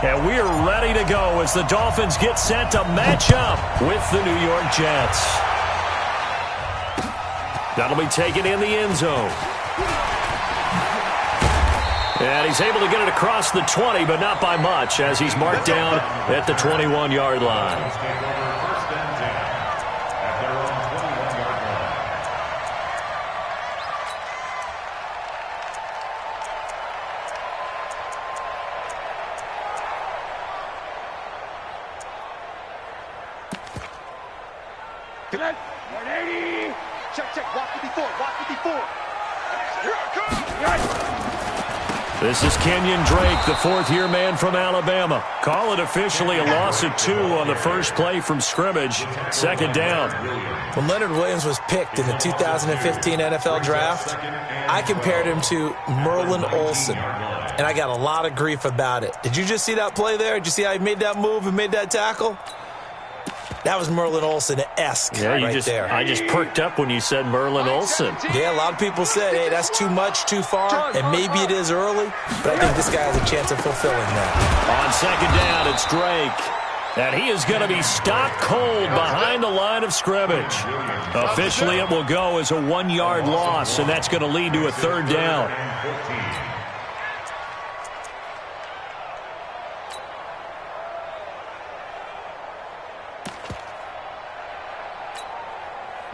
And we are ready to go as the Dolphins get set to match up with the New York Jets. That'll be taken in the end zone. And he's able to get it across the 20, but not by much, as he's marked down at the 21-yard line. Connect. 180. Check. Walk 54. Walk 54. Here I come. This is Kenyon Drake, the fourth-year man from Alabama. Call it officially a loss of 2 on the first play from scrimmage. Second down. When Leonard Williams was picked in the 2015 NFL Draft, I compared him to Merlin Olsen, and I got a lot of grief about it. Did you just see that play there? Did you see how he made that move and made that tackle? That was Merlin Olsen-esque there. I just perked up when you said Merlin Olsen. Yeah, a lot of people said, hey, that's too much, too far, and maybe it is early, but I think this guy has a chance of fulfilling that. On second down, it's Drake. And he is going to be stopped cold behind the line of scrimmage. Officially, it will go as a 1-yard loss, and that's going to lead to a third down.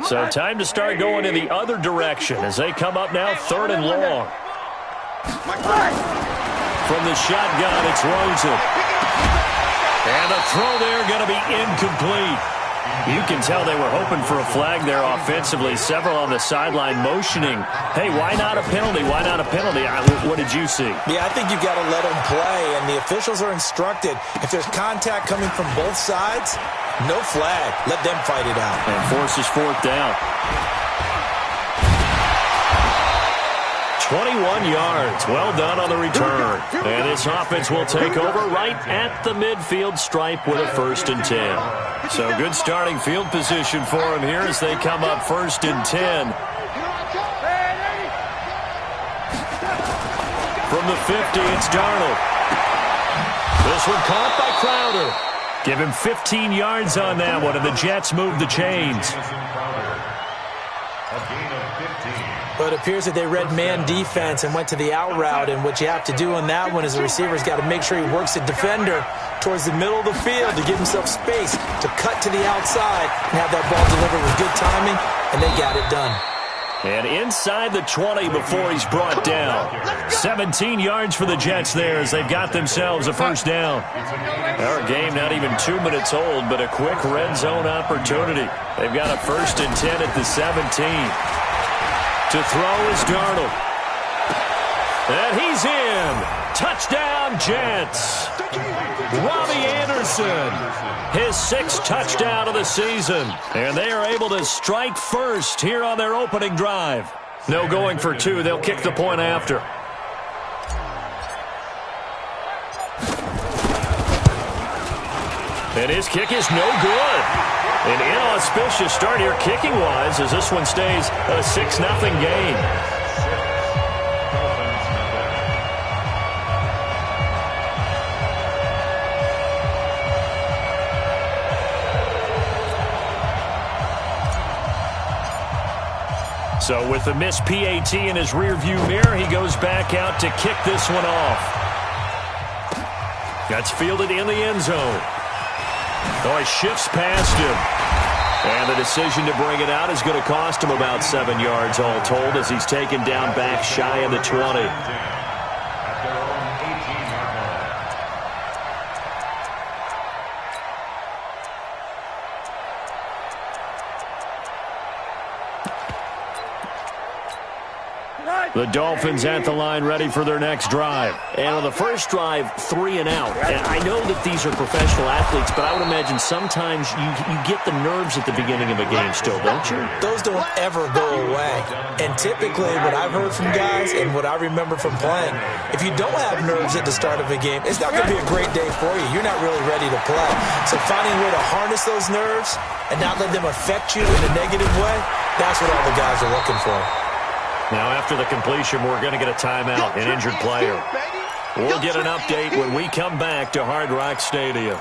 So time to start going in the other direction as they come up now third and long. From the shotgun, it's Rosen. And the throw there going to be incomplete. You can tell they were hoping for a flag there offensively. Several on the sideline motioning. Hey, why not a penalty? Why not a penalty? What did you see? Yeah, I think you've got to let them play, and the officials are instructed. If there's contact coming from both sides, no flag. Let them fight it out. And forces fourth down. 21 yards. Well done on the return. And this offense will take over right at the midfield stripe with a 1st and 10. So good starting field position for them here as they come up 1st and 10. From the 50, it's Darnold. This one caught by Crowder. Give him 15 yards on that one, and the Jets move the chains. But it appears that they read man defense and went to the out route, and what you have to do on that one is the receiver's got to make sure he works the defender towards the middle of the field to give himself space to cut to the outside and have that ball delivered with good timing, and they got it done. And inside the 20 before he's brought down. 17 yards for the Jets there as they've got themselves a 1st down. Our game not even 2 minutes old, but a quick red zone opportunity. They've got a 1st and 10 at the 17. To throw is Darnold. And he's in. Touchdown, Jets. Robbie Anderson, his 6th touchdown of the season. And they are able to strike first here on their opening drive. No going for 2. They'll kick the point after. And his kick is no good. An inauspicious start here kicking-wise as this one stays a 6-0 game. So with the missed PAT in his rearview mirror, he goes back out to kick this one off. That's fielded in the end zone. Oh, he shifts past him. And the decision to bring it out is going to cost him about 7 yards all told as he's taken down back shy of the 20. The Dolphins at the line ready for their next drive. And on the first drive, 3 and out. And I know that these are professional athletes, but I would imagine sometimes you get the nerves at the beginning of a game still, don't you? Those don't ever go away. And typically what I've heard from guys and what I remember from playing, if you don't have nerves at the start of a game, it's not going to be a great day for you. You're not really ready to play. So finding a way to harness those nerves and not let them affect you in a negative way, that's what all the guys are looking for. Now, after the completion, we're going to get a timeout, an injured player. We'll get an update when we come back to Hard Rock Stadium.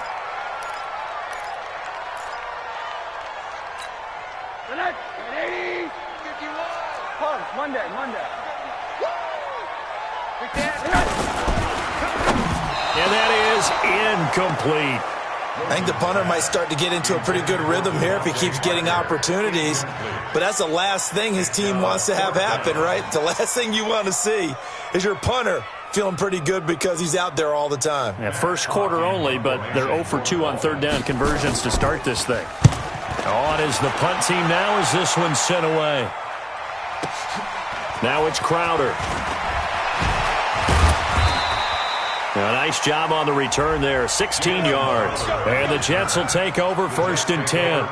Monday. And that is incomplete. I think the punter might start to get into a pretty good rhythm here if he keeps getting opportunities. But that's the last thing his team wants to have happen, right? The last thing you want to see is your punter feeling pretty good because he's out there all the time. Yeah, first quarter only, but they're 0 for 2 on third down conversions to start this thing. On is the punt team now as this one's sent away. Now it's Crowder. A nice job on the return there, 16 yards. And the Jets will take over 1st and 10.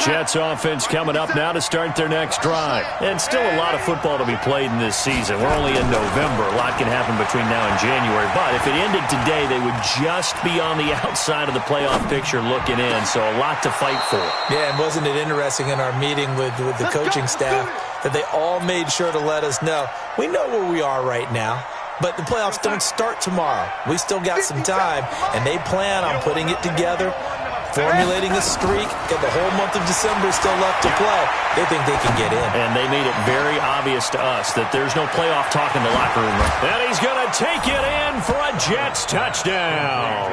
Jets offense coming up now to start their next drive. And still a lot of football to be played in this season. We're only in November. A lot can happen between now and January. But if it ended today, they would just be on the outside of the playoff picture looking in. So a lot to fight for. Yeah, and wasn't it interesting in our meeting with the coaching staff that they all made sure to let us know, we know where we are right now, but the playoffs don't start tomorrow. We still got some time, and they plan on putting it together, formulating a streak, and the whole month of December is still left to play. They think they can get in. And they made it very obvious to us that there's no playoff talk in the locker room. And he's going to take it in for a Jets touchdown.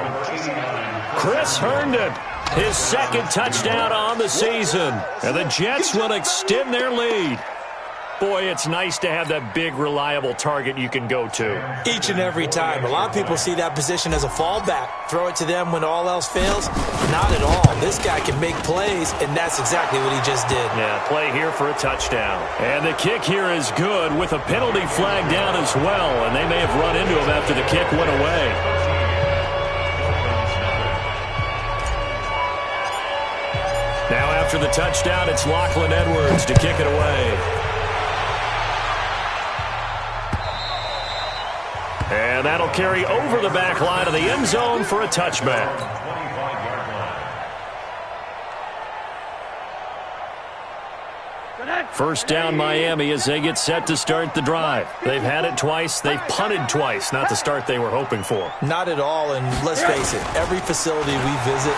Chris Herndon, his second touchdown on the season. And the Jets will extend their lead. Boy, it's nice to have that big, reliable target you can go to. Each and every time. A lot of people see that position as a fallback. Throw it to them when all else fails. Not at all. This guy can make plays, and that's exactly what he just did. Yeah, play here for a touchdown. And the kick here is good with a penalty flag down as well, and they may have run into him after the kick went away. Now after the touchdown, it's Lachlan Edwards to kick it away. And that'll carry over the back line of the end zone for a touchback. First down Miami as they get set to start the drive. They've had it twice. They've punted twice. Not the start they were hoping for. Not at all, and let's face it, every facility we visit,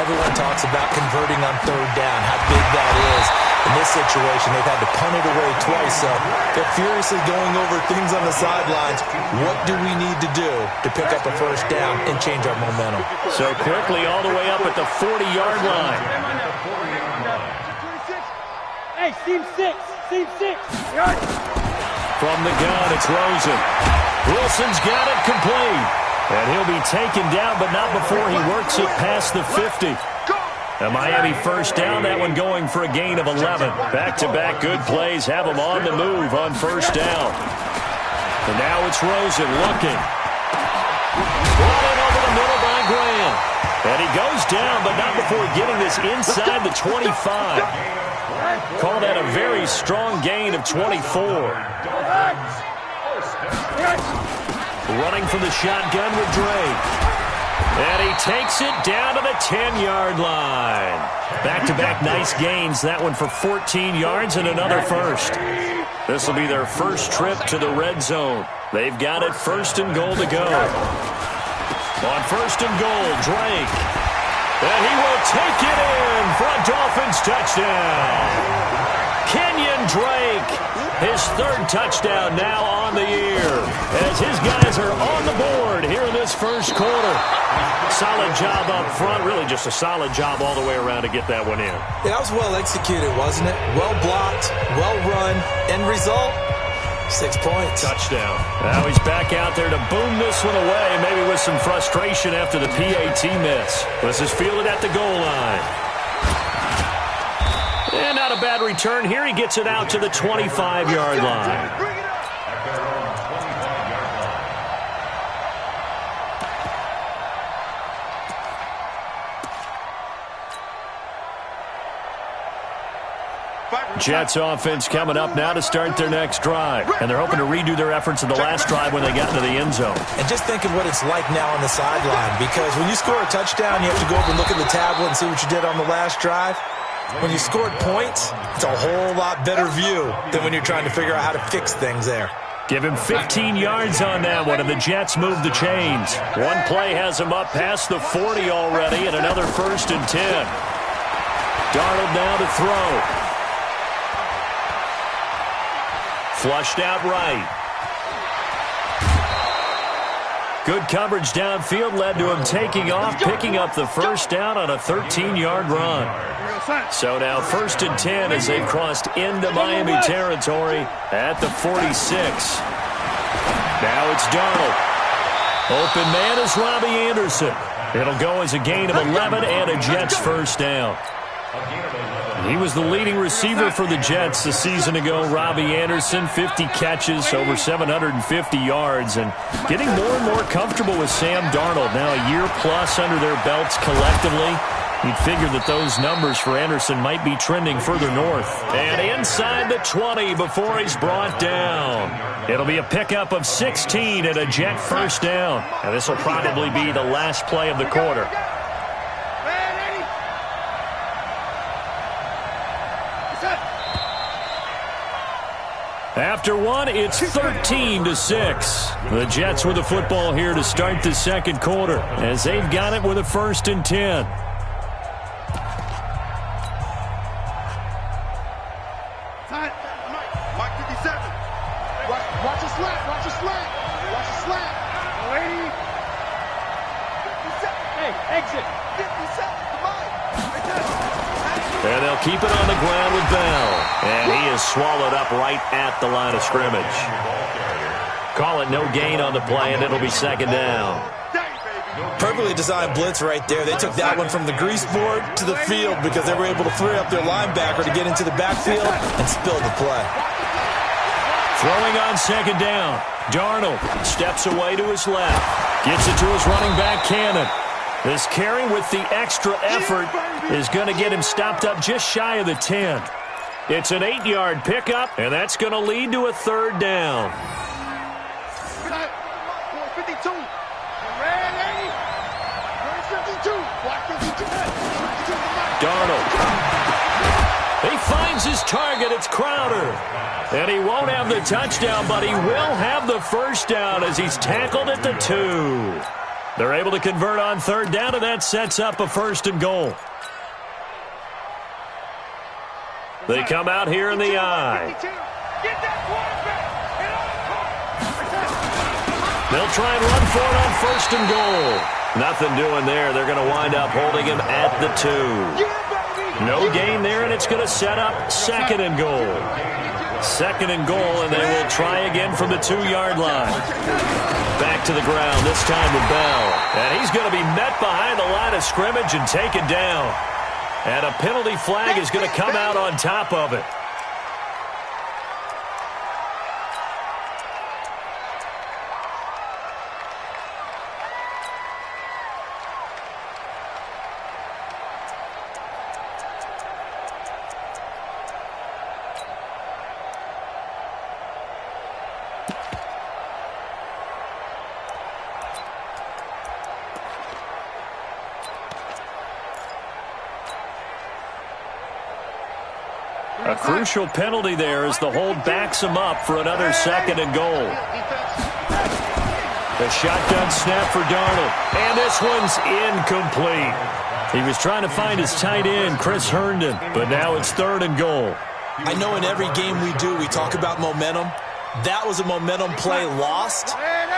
everyone talks about converting on third down, how big that is. In this situation, they've had to punt it away twice, so they're furiously going over things on the sidelines. What do we need to do to pick up a first down and change our momentum? So quickly all the way up at the 40-yard line. Hey, seam six. From the gun, it's Rosen. Wilson's got it complete. And he'll be taken down, but not before he works it past the 50. A Miami first down, that one going for a gain of 11. Back-to-back good plays have them on the move on first down. And now it's Rosen looking. Brought in over the middle by Graham. And he goes down, but not before getting this inside the 25. Call that a very strong gain of 24. Running from the shotgun with Drake. And he takes it down to the 10-yard line. Back-to-back nice gains. That one for 14 yards and another first. This will be their first trip to the red zone. They've got it 1st and goal to go. On 1st and goal, Drake. And he will take it in for a Dolphins touchdown. Kenyon Drake, his 3rd touchdown now on the year, as his guys are on the board here in this first quarter. Solid job up front, really just a solid job all the way around to get that one in. That was well executed, wasn't it? Well blocked, well run, end result, 6 points. Touchdown. Now he's back out there to boom this one away, maybe with some frustration after the PAT miss. This is fielded at the goal line. And not a bad return here. He gets it out to the 25-yard line. Jets offense coming up now to start their next drive. And they're hoping to redo their efforts in the last drive when they got into the end zone. And just think of what it's like now on the sideline, because when you score a touchdown, you have to go over and look at the tablet and see what you did on the last drive. When you scored points, it's a whole lot better view than when you're trying to figure out how to fix things there. Give him 15 yards on that one, and the Jets move the chains. One play has him up past the 40 already, and another 1st and 10. Darnold now to throw. Flushed out right. Good coverage downfield led to him taking off, picking up the first down on a 13-yard run. So now 1st and 10 as they've crossed into Miami territory at the 46. Now it's Darnold. Open man is Robbie Anderson. It'll go as a gain of 11 and a Jets first down. He was the leading receiver for the Jets a season ago. Robbie Anderson, 50 catches, over 750 yards, and getting more and more comfortable with Sam Darnold. Now a year plus under their belts collectively. You'd figure that those numbers for Anderson might be trending further north. And inside the 20 before he's brought down. It'll be a pickup of 16 and a Jet first down. And this will probably be the last play of the quarter. After one, it's 13-6. The Jets with the football here to start the second quarter as they've got it with a 1st and 10. And they'll keep it on the ground with Bell. And he is swallowed up right at the line of scrimmage. Call it no gain on the play, and it'll be 2nd down. Perfectly designed blitz right there. They took that one from the grease board to the field because they were able to free up their linebacker to get into the backfield and spill the play. Throwing on 2nd down. Darnold steps away to his left. Gets it to his running back, Cannon. This carry with the extra effort is going to get him stopped up just shy of the 10. It's an 8-yard pickup, and that's going to lead to a 3rd down. Darnold. He finds his target. It's Crowder. And he won't have the touchdown, but he will have the first down as he's tackled at the 2. They're able to convert on 3rd down, and that sets up a 1st and goal. They come out here in the eye. They'll try and run for it on 1st and goal. Nothing doing there. They're going to wind up holding him at the 2. No gain there, and it's going to set up 2nd and goal. 2nd and goal, and they will try again from the 2-yard line. Back to the ground, this time with Bell. And he's going to be met behind the line of scrimmage and taken down. And a penalty flag is going to come out on top of it. A crucial penalty there as the hold backs him up for another 2nd and goal. The shotgun snap for Darnold. And this one's incomplete. He was trying to find his tight end, Chris Herndon, but now it's 3rd and goal. I know in every game we do, we talk about momentum. That was a momentum play lost.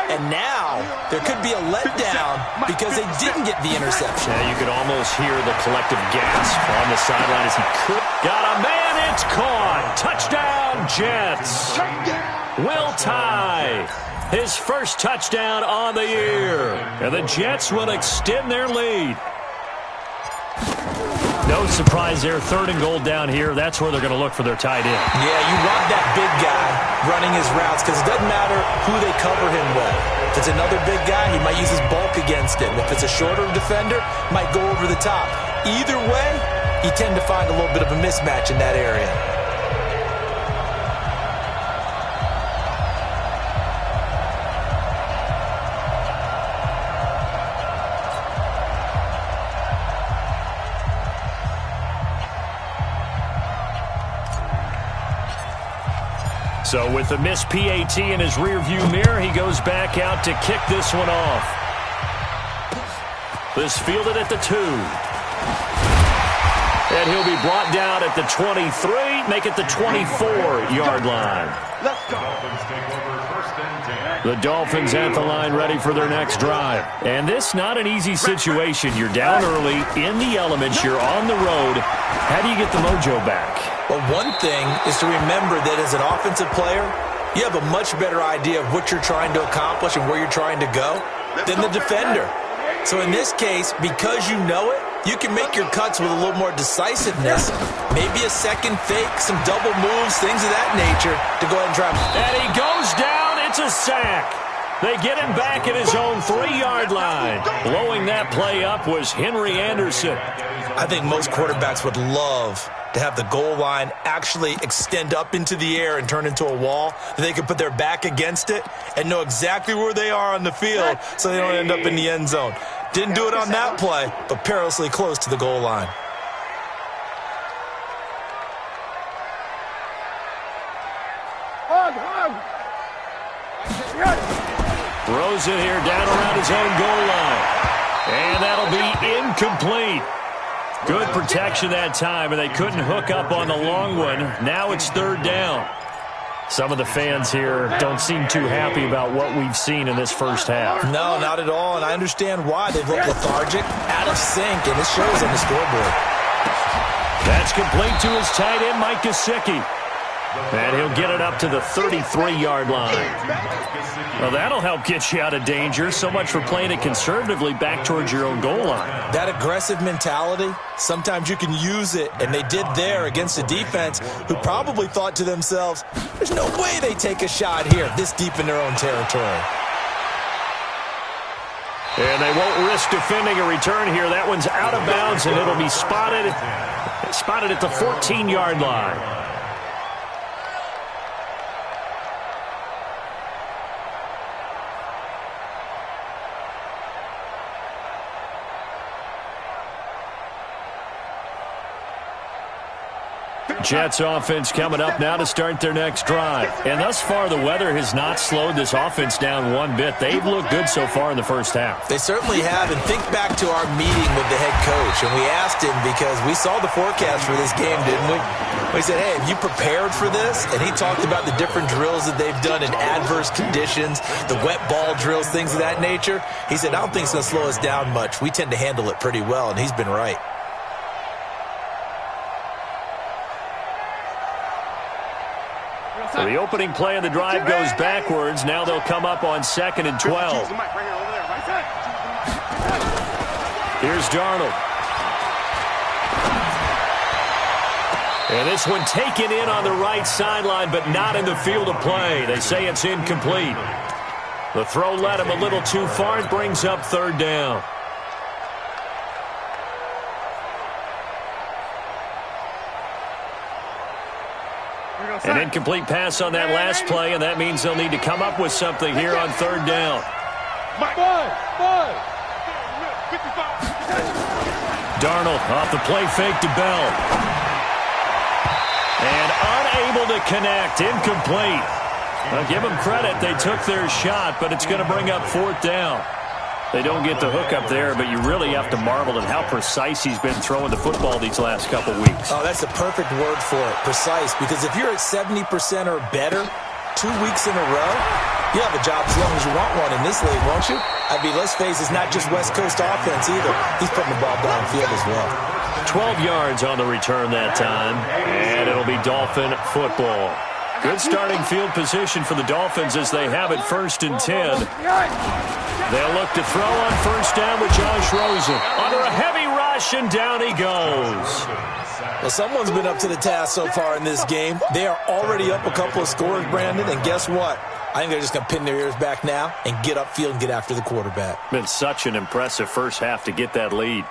And now there could be a letdown because they didn't get the interception. Yeah, you could almost hear the collective gasp on the sideline as he could. Got a man, it's caught. Touchdown, Jets. Will Tye, his first touchdown on the year. And the Jets will extend their lead. No surprise there, 3rd and goal down here. That's where they're going to look for their tight end. Yeah, you want that big guy running his routes because it doesn't matter who they cover him with. If it's another big guy, he might use his bulk against him. If it's a shorter defender, might go over the top. Either way, you tend to find a little bit of a mismatch in that area. So with the missed PAT in his rearview mirror, he goes back out to kick this one off. This fielded at the 2. And he'll be brought down at the 23, make it the 24-yard line. Let's go. The Dolphins at the line ready for their next drive. And this not an easy situation. You're down early, in the elements, you're on the road. How do you get the mojo back? Well, one thing is to remember that as an offensive player, you have a much better idea of what you're trying to accomplish and where you're trying to go than the defender. So in this case, because you know it, you can make your cuts with a little more decisiveness. Maybe a second fake, some double moves, things of that nature to go ahead and try. And he goes down. It's a sack. They get him back at his own 3-yard line. Blowing that play up was Henry Anderson. I think most quarterbacks would love to have the goal line actually extend up into the air and turn into a wall. They can put their back against it and know exactly where they are on the field so they don't end up in the end zone. Didn't do it on that play, but perilously close to the goal line. Throws it here down around his own goal line. And that'll be incomplete. Good protection that time, and they couldn't hook up on the long one. Now it's 3rd down. Some of the fans here don't seem too happy about what we've seen in this first half. No, not at all, and I understand why. They've looked lethargic, out of sync, and it shows on the scoreboard. That's complete to his tight end, Mike Gesicki. And he'll get it up to the 33-yard line. Well, that'll help get you out of danger. So much for playing it conservatively back towards your own goal line. That aggressive mentality, sometimes you can use it, and they did there against a defense who probably thought to themselves, there's no way they take a shot here this deep in their own territory. And they won't risk defending a return here. That one's out of bounds, and it'll be spotted at the 14-yard line. Jets offense coming up now to start their next drive. And thus far, the weather has not slowed this offense down one bit. They've looked good so far in the first half. They certainly have. And think back to our meeting with the head coach. And we asked him because we saw the forecast for this game, didn't we? We said, hey, have you prepared for this? And he talked about the different drills that they've done in adverse conditions, the wet ball drills, things of that nature. He said, I don't think it's going to slow us down much. We tend to handle it pretty well, and he's been right. So the opening play of the drive goes backwards. Now they'll come up on 2nd and 12. Here's Darnold. And this one taken in on the right sideline, but not in the field of play. They say it's incomplete. The throw led him a little too far. It brings up 3rd down. An incomplete pass on that last play, and that means they'll need to come up with something here on 3rd down. Darnold off the play fake to Bell. And unable to connect, incomplete. I'll give them credit, they took their shot, but it's going to bring up 4th down. They don't get the hook up there, but you really have to marvel at how precise he's been throwing the football these last couple weeks. Oh, that's the perfect word for it, precise, because if you're at 70% or better 2 weeks in a row, you have a job as long as you want one in this league, won't you? I mean, let's face it, it's not just West Coast offense either. He's putting the ball downfield as well. 12 yards on the return that time, and it'll be Dolphin football. Good starting field position for the Dolphins as they have it 1st and 10. They'll look to throw on 1st down with Josh Rosen. Under a heavy rush, and down he goes. Well, someone's been up to the task so far in this game. They are already up a couple of scores, Brandon, and guess what? I think they're just going to pin their ears back now and get upfield and get after the quarterback. Been such an impressive first half to get that lead.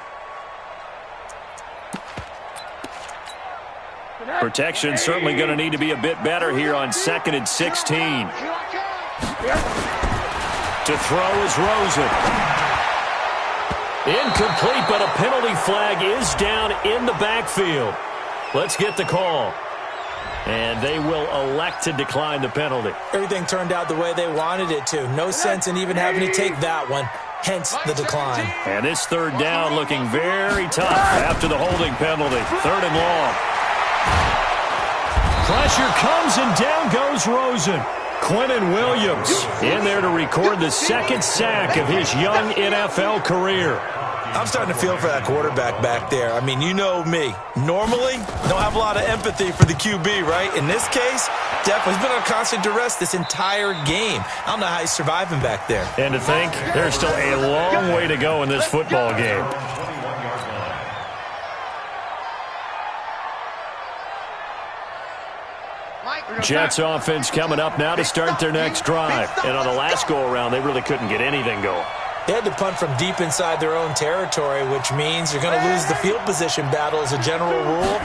Protection certainly going to need to be a bit better here on 2nd and 16. To throw is Rosen. Incomplete, but a penalty flag is down in the backfield. Let's get the call. And they will elect to decline the penalty. Everything turned out the way they wanted it to. No sense in even having to take that one. Hence the decline. And this third down looking very tough after the holding penalty. 3rd and long. Pressure comes and down goes Rosen. Quentin Williams in there to record the 2nd sack of his young NFL career. I'm starting to feel for that quarterback back there. I mean, you know me. Normally, don't have a lot of empathy for the QB, right? In this case, definitely he's been on constant duress this entire game. I don't know how he's surviving back there. And to think, there's still a long way to go in this football game. Jets offense coming up now to start their next drive. And on the last go-around, they really couldn't get anything going. They had to punt from deep inside their own territory, which means you're going to lose the field position battle as a general rule.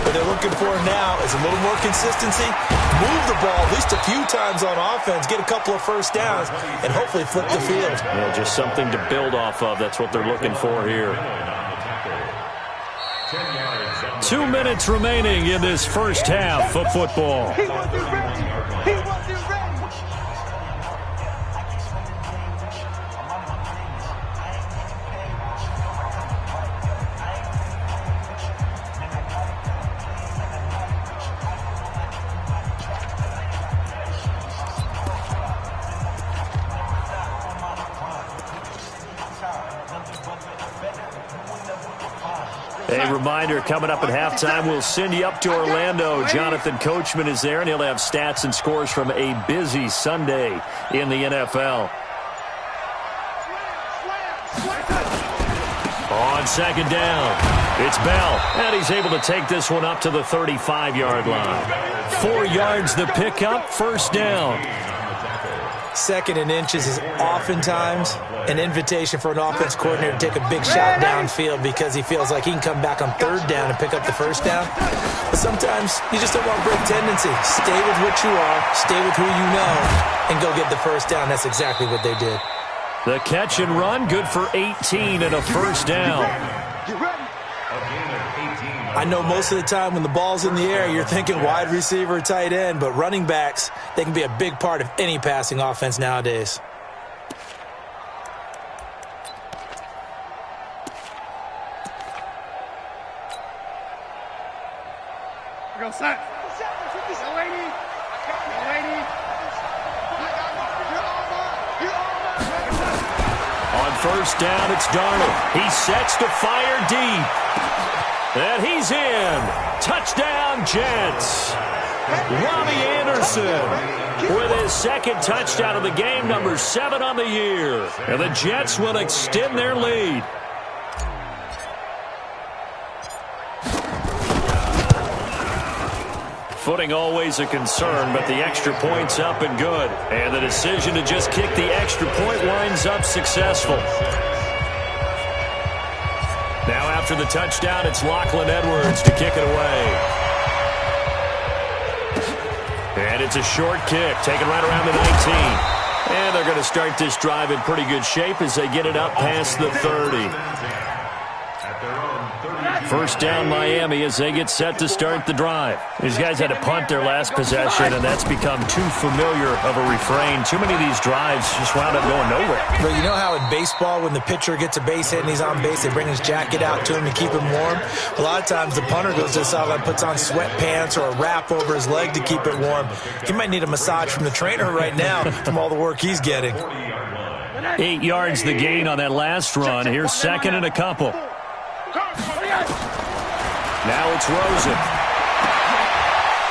What they're looking for now is a little more consistency, move the ball at least a few times on offense, get a couple of first downs, and hopefully flip the field. Yeah, just something to build off of. That's what they're looking for here. 2 minutes remaining in this first half of football. He wasn't ready. He wasn't ready. A reminder, coming up at halftime, we'll send you up to Orlando. Jonathan Coachman is there, and he'll have stats and scores from a busy Sunday in the NFL. On 2nd down, it's Bell, and he's able to take this one up to the 35-yard line. 4 yards the pickup, 1st down. 2nd and inches is oftentimes an invitation for an offense coordinator to take a big shot downfield because he feels like he can come back on 3rd down and pick up the 1st down. But sometimes you just don't want to break tendency. Stay with what you are, stay with who you know, and go get the 1st down. That's exactly what they did. The catch and run, good for 18 and a 1st down. I know most of the time when the ball's in the air, you're thinking wide receiver, tight end, but running backs, they can be a big part of any passing offense nowadays. Go set. On 1st down, it's Darnold. He sets to fire deep. And he's in. Touchdown, Jets. Robbie Anderson with his 2nd touchdown of the game, number 7 on the year. And the Jets will extend their lead. Footing always a concern, but the extra point's up and good. And the decision to just kick the extra point winds up successful. Now after the touchdown, it's Lachlan Edwards to kick it away. And it's a short kick, taken right around the 19. And they're going to start this drive in pretty good shape as they get it up past the 30. 1st down Miami as they get set to start the drive. These guys had to punt their last possession, and that's become too familiar of a refrain. Too many of these drives just wound up going nowhere. But you know how in baseball, when the pitcher gets a base hit and he's on base, they bring his jacket out to him to keep him warm? A lot of times the punter goes to the sideline, puts on sweatpants or a wrap over his leg to keep it warm. He might need a massage from the trainer right now from all the work he's getting. 8 yards the gain on that last run. Here's 2nd and a couple. Now it's Rosen.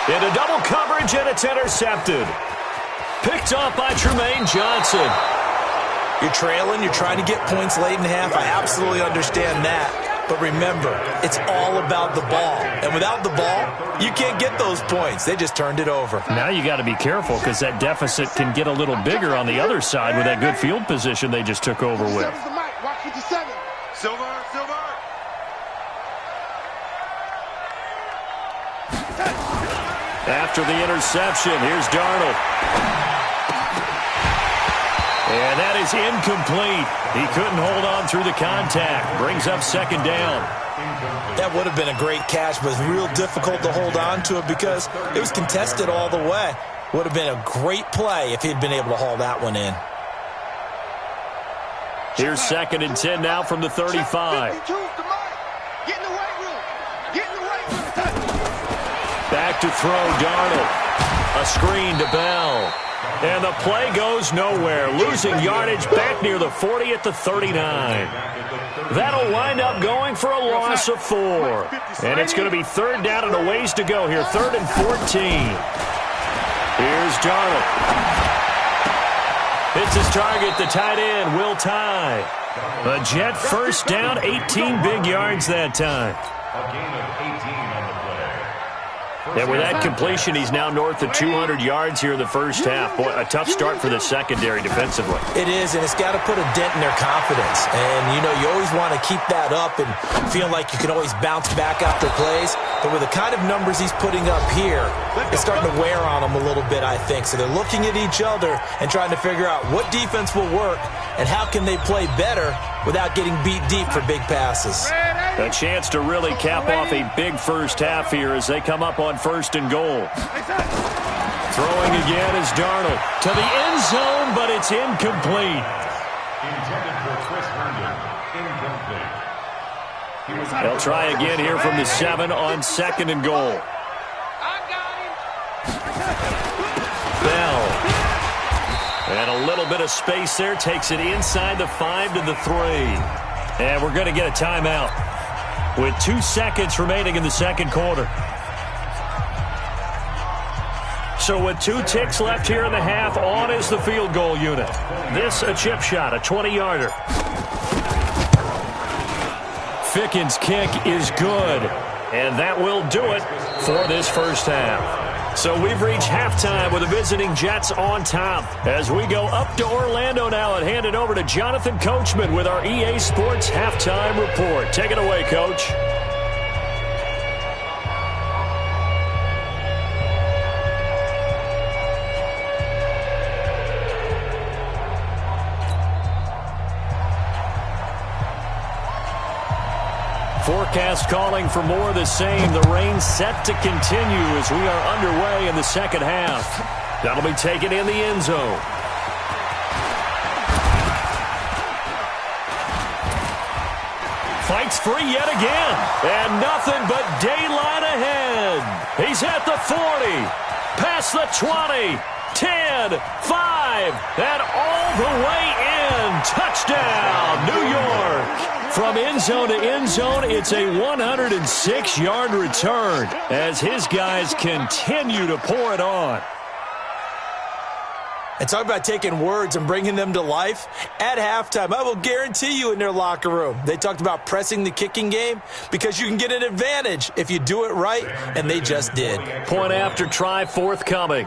Into double coverage, and it's intercepted. Picked off by Tremaine Johnson. You're trailing, you're trying to get points late in half. I absolutely understand that. But remember, it's all about the ball. And without the ball, you can't get those points. They just turned it over. Now you got to be careful because that deficit can get a little bigger on the other side with that good field position they just took over with. Silver. After the interception, here's Darnold. And that is incomplete. He couldn't hold on through the contact. Brings up second down. That would have been a great catch, but real difficult to hold on to it because it was contested all the way. Would have been a great play if he'd been able to haul that one in. Here's 2nd and 10 now from the 35. Back to throw, Darnold. A screen to Bell. And the play goes nowhere. Losing yardage back near the 40 at the 39. That'll wind up going for a loss of 4. And it's going to be 3rd down and a ways to go here. 3rd and 14. Here's Darnold. Hits his target, the tight end, Will Tye. A Jet first down, 18 big yards that time. And with that completion, he's now north of 200 yards here in the first half. Boy, a tough start for the secondary defensively. It is, and it's got to put a dent in their confidence. And, you know, you always want to keep that up and feel like you can always bounce back after plays. But with the kind of numbers he's putting up here, it's starting to wear on them a little bit, I think. So they're looking at each other and trying to figure out what defense will work and how can they play better without getting beat deep for big passes. A chance to really cap off a big first half here as they come up on 1st and goal. Throwing again is Darnold to the end zone, but it's incomplete. Intended for Chris Herndon. Incomplete. They'll try again here from the 7 on 2nd and goal. Bell. And a little bit of space there. Takes it inside the 5 to the 3. And we're going to get a timeout with 2 seconds remaining in the second quarter. So with 2 ticks left here in the half, on is the field goal unit. This a chip shot, a 20-yarder. Ficken's kick is good. And that will do it for this first half. So we've reached halftime with the visiting Jets on top. As we go up to Orlando now and hand it over to Jonathan Coachman with our EA Sports Halftime Report. Take it away, Coach. Forecast calling for more of the same. The rain set to continue as we are underway in the second half. That'll be taken in the end zone. Fights free yet again. And nothing but daylight ahead. He's at the 40. Past the 20. 10, 5, and all the way in. Touchdown, New York. From end zone to end zone, it's a 106-yard return as his guys continue to pour it on. And talk about taking words and bringing them to life. At halftime, I will guarantee you in their locker room, they talked about pressing the kicking game because you can get an advantage if you do it right, and they just did. Point after try forthcoming.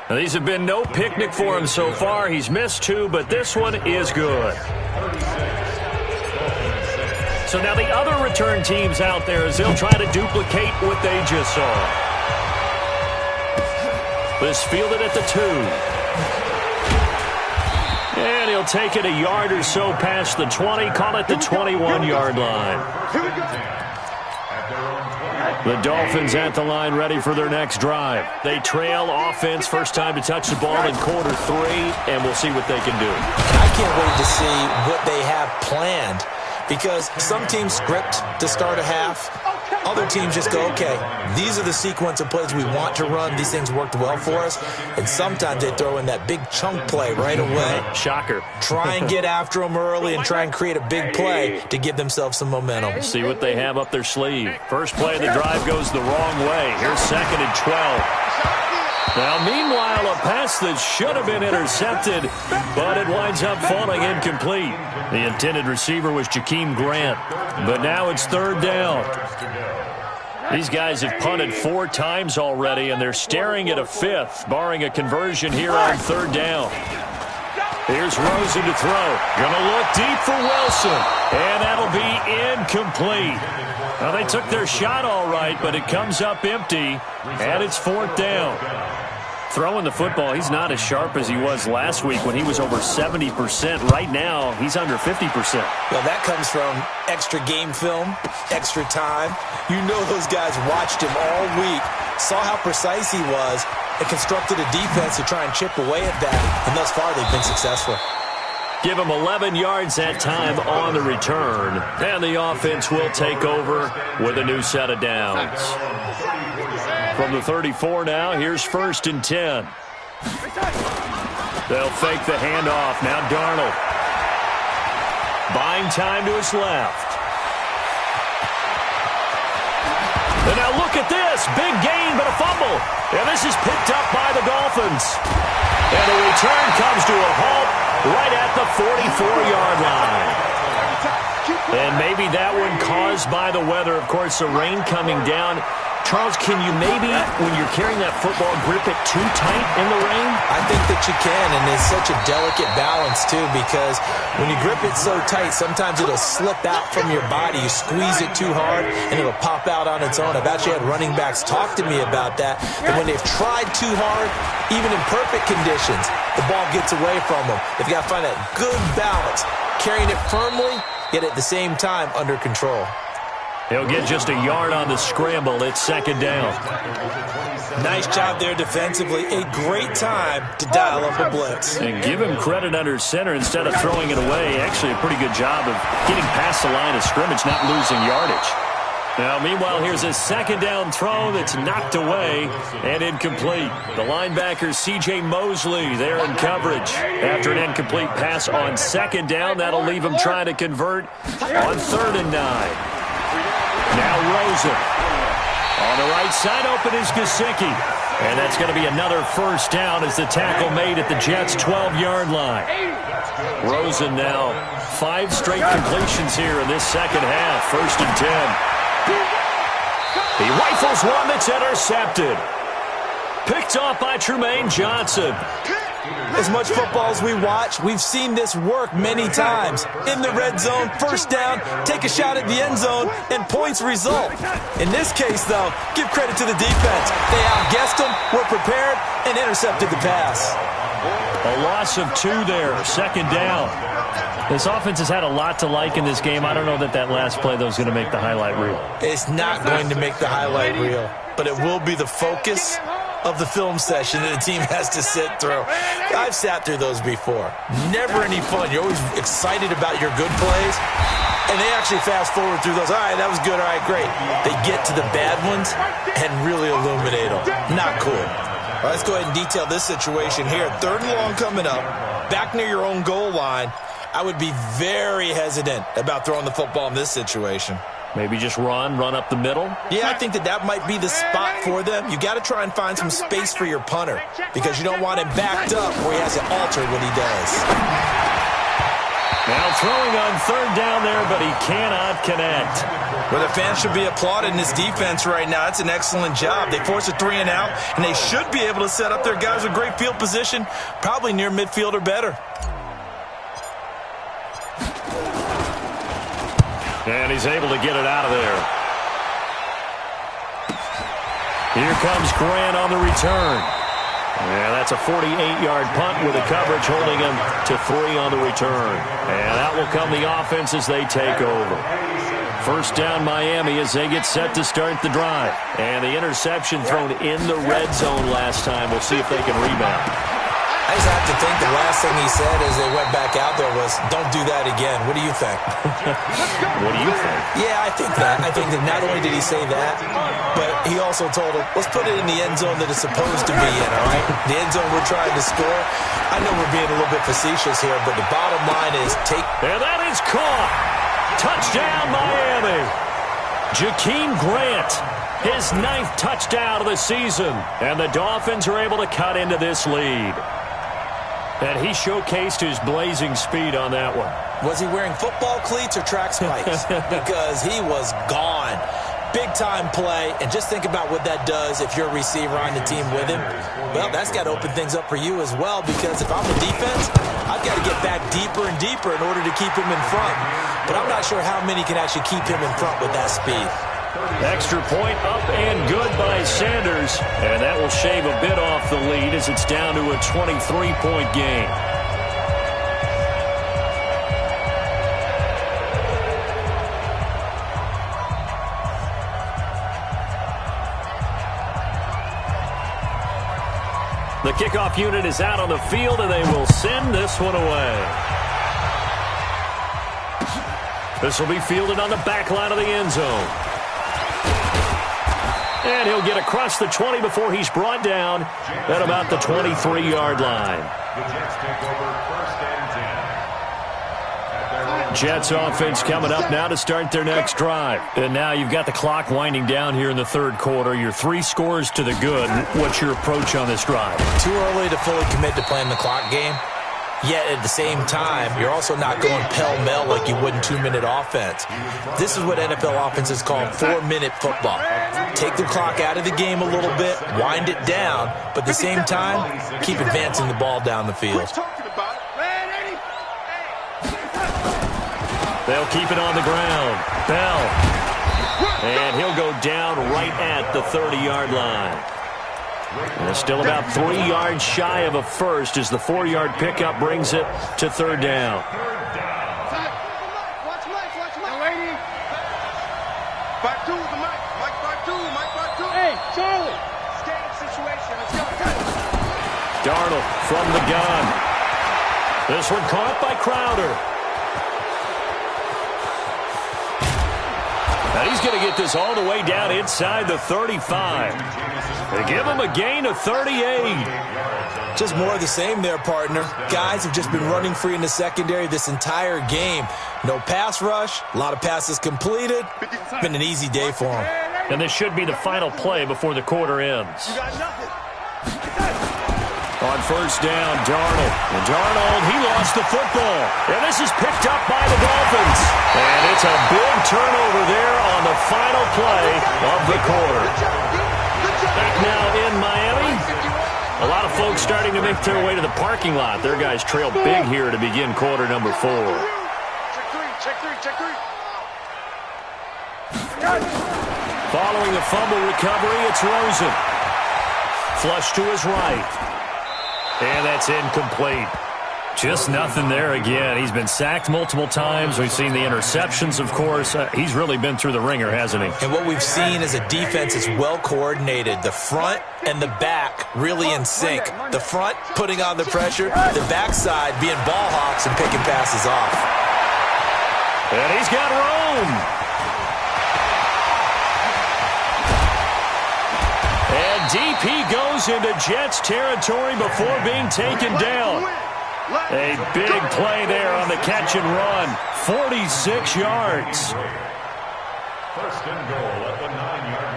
Now, these have been no picnic for him so far. He's missed 2, but this one is good. So now the other return teams out there as they'll try to duplicate what they just saw. This fielded at the 2. And he'll take it a yard or so past the 20, call it the 21-yard line. The Dolphins at the line ready for their next drive. They trail offense, first time to touch the ball in quarter 3, and we'll see what they can do. I can't wait to see what they have planned because some teams script to start a half. Other teams just go, okay, these are the sequence of plays we want to run. These things worked well for us. And sometimes they throw in that big chunk play right away. Shocker. Try and get after them early and try and create a big play to give themselves some momentum. See what they have up their sleeve. First play of the drive goes the wrong way. Here's 2nd and 12. Now, meanwhile, a pass that should have been intercepted, but it winds up falling incomplete. The intended receiver was Jakeem Grant, but now it's 3rd down. These guys have punted 4 times already, and they're staring at a 5th, barring a conversion here on 3rd down. Here's Rosen to throw. Gonna look deep for Wilson, and that'll be Incomplete. Well, they took their shot all right, but it comes up empty, and it's 4th down. Throwing the football, he's not as sharp as he was last week when he was over 70%. Right now, he's under 50%. Well, that comes from extra game film, extra time. You know those guys watched him all week, saw how precise he was, and constructed a defense to try and chip away at that. And thus far, they've been successful. Give him 11 yards that time on the return. And the offense will take over with a new set of downs. From the 34 now, here's 1st and 10. They'll fake the handoff. Now Darnold. Buying time to his left. And now look at this. Big gain, but a fumble. And this is picked up by the Dolphins. And the return comes to a halt right at the 44-yard line. And maybe that one caused by the weather. Of course, the rain coming down. Charles, can you maybe, when you're carrying that football, grip it too tight in the rain? I think that you can, and it's such a delicate balance, too, because when you grip it so tight, sometimes it'll slip out from your body. You squeeze it too hard, and it'll pop out on its own. I've actually had running backs talk to me about that when they've tried too hard, even in perfect conditions, the ball gets away from them. They've got to find that good balance, carrying it firmly, yet at the same time under control. He'll get just a yard on the scramble. It's 2nd down. Nice job there defensively. A great time to dial up a blitz. And give him credit under center instead of throwing it away. Actually, a pretty good job of getting past the line of scrimmage, not losing yardage. Now, meanwhile, here's a 2nd down throw that's knocked away and incomplete. The linebacker, C.J. Mosley, there in coverage. After an incomplete pass on 2nd down, that'll leave him trying to convert on 3rd and 9. Now Rosen. On the right side, open is Gesicki. And that's going to be another 1st down as the tackle made at the Jets' 12-yard line. Rosen now 5 straight completions here in this 2nd half. 1st and 10. He rifles one that's intercepted. Picked off by Trumaine Johnson. As much football as we watch, we've seen this work many times. In the red zone, 1st down, take a shot at the end zone, and points result. In this case, though, give credit to the defense. They outguessed them, were prepared, and intercepted the pass. A loss of 2 there, 2nd down. This offense has had a lot to like in this game. I don't know that last play, though, is going to make the highlight reel. It's not going to make the highlight reel, but it will be the focus of the film session that the team has to sit through. I've sat through those before. Never any fun. You're always excited about your good plays, and they actually fast forward through those. All right, that was good. All right, great. They get to the bad ones and really illuminate them. Not cool. All right, let's go ahead and detail this situation here. 3rd and long coming up, back near your own goal line. I would be very hesitant about throwing the football in this situation. Maybe just run up the middle? Yeah, I think that might be the spot for them. You got to try and find some space for your punter because you don't want him backed up where he has to alter what he does. Now throwing on 3rd down there, but he cannot connect. Well, the fans should be applauding this defense right now. It's an excellent job. They force a 3 and out, and they should be able to set up their guys with great field position, probably near midfield or better. And he's able to get it out of there. Here comes Grant on the return. And that's a 48-yard punt with a coverage holding him to 3 on the return. And that will come the offense as they take over. 1st down Miami as they get set to start the drive. And the interception thrown in the red zone last time. We'll see if they can rebound. I just have to think the last thing he said as they went back out there was, don't do that again. What do you think? What do you think? Yeah, I think that. I think that not only did he say that, but he also told him, let's put it in the end zone that it's supposed to be in, all right? The end zone we're trying to score. I know we're being a little bit facetious here, but the bottom line is take... And that is caught. Touchdown, Miami. Jakeem Grant, his 9th touchdown of the season. And the Dolphins are able to cut into this lead. And he showcased his blazing speed on that one. Was he wearing football cleats or track spikes? Because he was gone. Big-time play, and just think about what that does if you're a receiver on the team with him. Well, that's got to open things up for you as well, because if I'm the defense, I'd got to get back deeper and deeper in order to keep him in front. But I'm not sure how many can actually keep him in front with that speed. Extra point up and good by Sanders. And that will shave a bit off the lead as it's down to a 23-point game. The kickoff unit is out on the field, and they will send this one away. This will be fielded on the back line of the end zone. And he'll get across the 20 before he's brought down at about the 23-yard line. The Jets take over first and 10. Jets offense coming up now to start their next drive. And now you've got the clock winding down here in the third quarter. Your 3 scores to the good. What's your approach on this drive? Too early to fully commit to playing the clock game. Yet at the same time, you're also not going pell-mell like you would in 2-minute offense. This is what NFL offenses call 4-minute football. Take the clock out of the game a little bit, wind it down, but at the same time, keep advancing the ball down the field. They'll keep it on the ground. Bell. And he'll go down right at the 30-yard line. And still about 3 yards shy of a first as the 4-yard pickup brings it to third down. Hey, Charlie. Standing situation. Let's go. Darnold from the gun. This one caught by Crowder. And he's going to get this all the way down inside the 35. They give him a gain of 38. Just more of the same there, partner. Guys have just been running free in the secondary this entire game. No pass rush, a lot of passes completed. Been an easy day for them. And this should be the final play before the quarter ends. You got nothing. On first down, Darnold. And Darnold, he lost the football. And this is picked up by the Dolphins. And it's a big turnover there on the final play of the quarter. Back now in Miami. A lot of folks starting to make their way to the parking lot. Their guys trail big here to begin quarter number 4. Check three. Following the fumble recovery, it's Rosen. Flush to his right. And that's incomplete. Just nothing there again. He's been sacked multiple times. We've seen the interceptions, of course. He's really been through the ringer, hasn't he? And what we've seen is a defense that's well coordinated. The front and the back really in sync. The front putting on the pressure, the backside being ball hawks and picking passes off. And he's got room. And deep he goes into Jets territory before being taken down. A big play there on the catch and run. 46 yards. First and goal at the 9-yard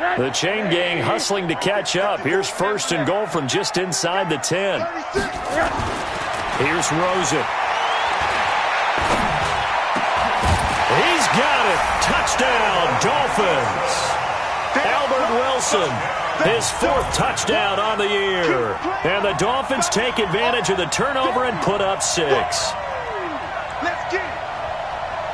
line. The chain gang hustling to catch up. Here's first and goal from just inside the 10. Here's Rosen. He's got it. Touchdown, Dolphins. Albert Wilson, his 4th touchdown on the year. And the Dolphins take advantage of the turnover and put up 6. Let's get it.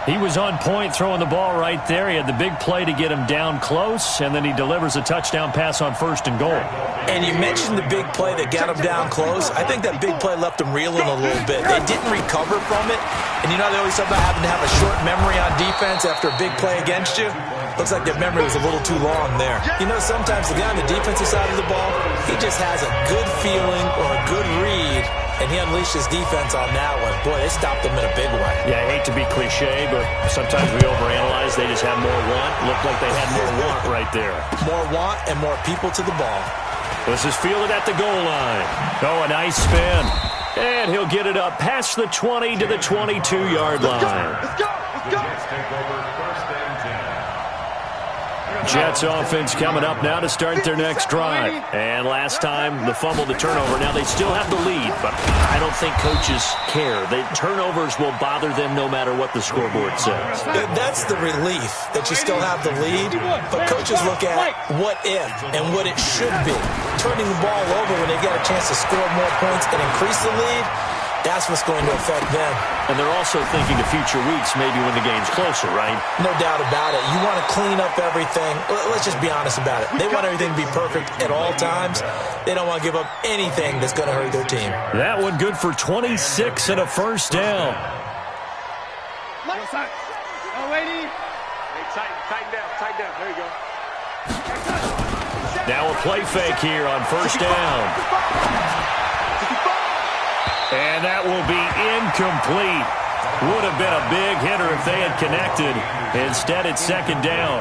He was on point throwing the ball right there. He had the big play to get him down close, and then he delivers a touchdown pass on first and goal. And you mentioned the big play that got him down close. I think that big play left him reeling a little bit. They didn't recover from it. And you know they always talk about having to have a short memory on defense after a big play against you. Looks like their memory was a little too long there. You know, sometimes the guy on the defensive side of the ball, he just has a good feeling or a good read, and he unleashed his defense on that one. Boy, they stopped him in a big way. Yeah, I hate to be cliche, but sometimes we overanalyze. They just have more want. Looked like they had more want right there. More want and more people to the ball. This is fielded at the goal line. Oh, a nice spin. And he'll get it up past the 20 to the 22-yard line. Let's go. The Jets take over first and 10. Jets offense coming up now to start their next drive. And last time, the fumble, the turnover. Now they still have the lead, but I don't think coaches care. The turnovers will bother them no matter what the scoreboard says. That's the relief that you still have the lead, but coaches look at what if and what it should be. turning the ball over when they get a chance to score more points and increase the lead, that's what's going to affect them. And they're also thinking of future weeks, maybe when the game's closer, right? No doubt about it. You want to clean up everything. Let's just be honest about it. They want everything to be perfect at all times. They don't want to give up anything that's going to hurt their team. That one good for 26 and a first down. Left side. Oh, lady. Hey, tighten down. There you go. Now a play fake here on first down. And that will be incomplete. Would have been a big hitter if they had connected. Instead, it's second down.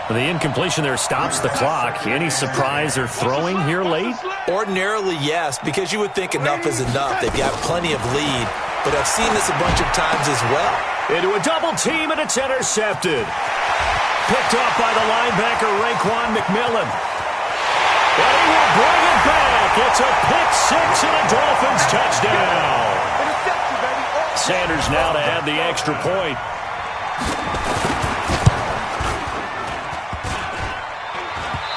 The incompletion there stops the clock. Any surprise they're throwing here late? Ordinarily, yes, because you would think enough is enough. They've got plenty of lead, but I've seen this a bunch of times as well. Into a double team, and it's intercepted. Picked off by the linebacker, Raekwon McMillan. And he will bring it back. It's a pick-6 and a Dolphins touchdown. Sanders now to add the extra point.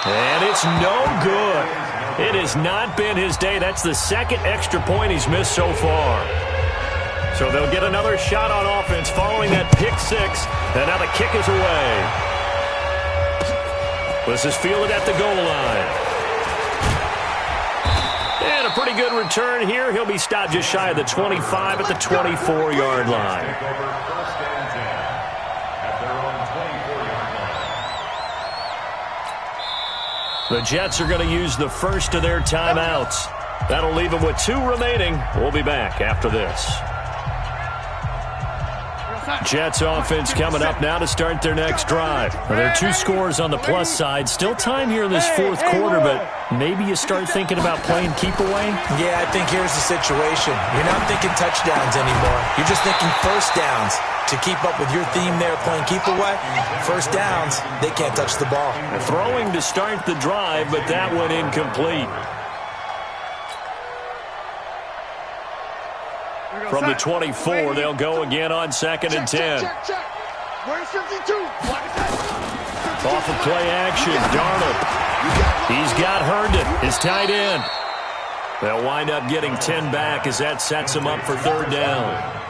And it's no good. It has not been his day. That's the second extra point he's missed so far. So they'll get another shot on offense following that pick-6. And now the kick is away. This is fielded at the goal line. And a pretty good return here. He'll be stopped just shy of the 25 at the 24-yard line. The Jets are going to use the first of their timeouts. That'll leave them with 2 remaining. We'll be back after this. Jets offense coming up now to start their next drive. Now, there are 2 scores on the plus side. Still time here in this fourth quarter, but maybe you start thinking about playing keep away? Yeah, I think here's the situation. You're not thinking touchdowns anymore. You're just thinking first downs. To keep up with your theme there, playing keep away, first downs, they can't touch the ball. Throwing to start the drive, but that one incomplete. From the 24, they'll go again on 2nd and 10. Where's 52? Off of play action, Darnold. He's got Herndon, his tight end. They'll wind up getting 10 back as that sets him up for 3rd down.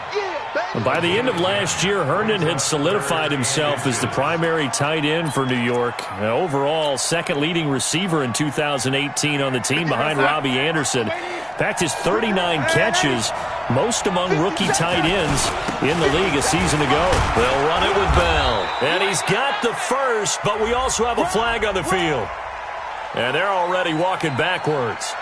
By the end of last year, Herndon had solidified himself as the primary tight end for New York. Overall, 2nd leading receiver in 2018 on the team behind Robbie Anderson. In fact, his 39 catches, most among rookie tight ends in the league a season ago. They'll run it with Bell. And he's got the first, but we also have a flag on the field. And they're already walking backwards.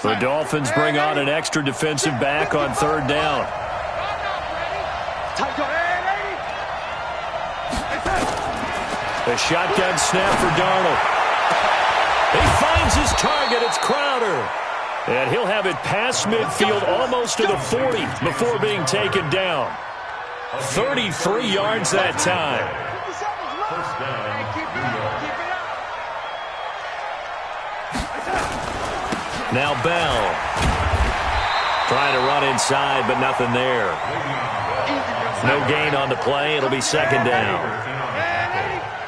The Dolphins bring on an extra defensive back on 3rd down. A shotgun snap for Darnold. He finds his target. It's Crowder. And he'll have it past midfield almost to the 40 before being taken down. 33 yards that time. First down. Now Bell. Trying to run inside, but nothing there. No gain on the play. It'll be 2nd down.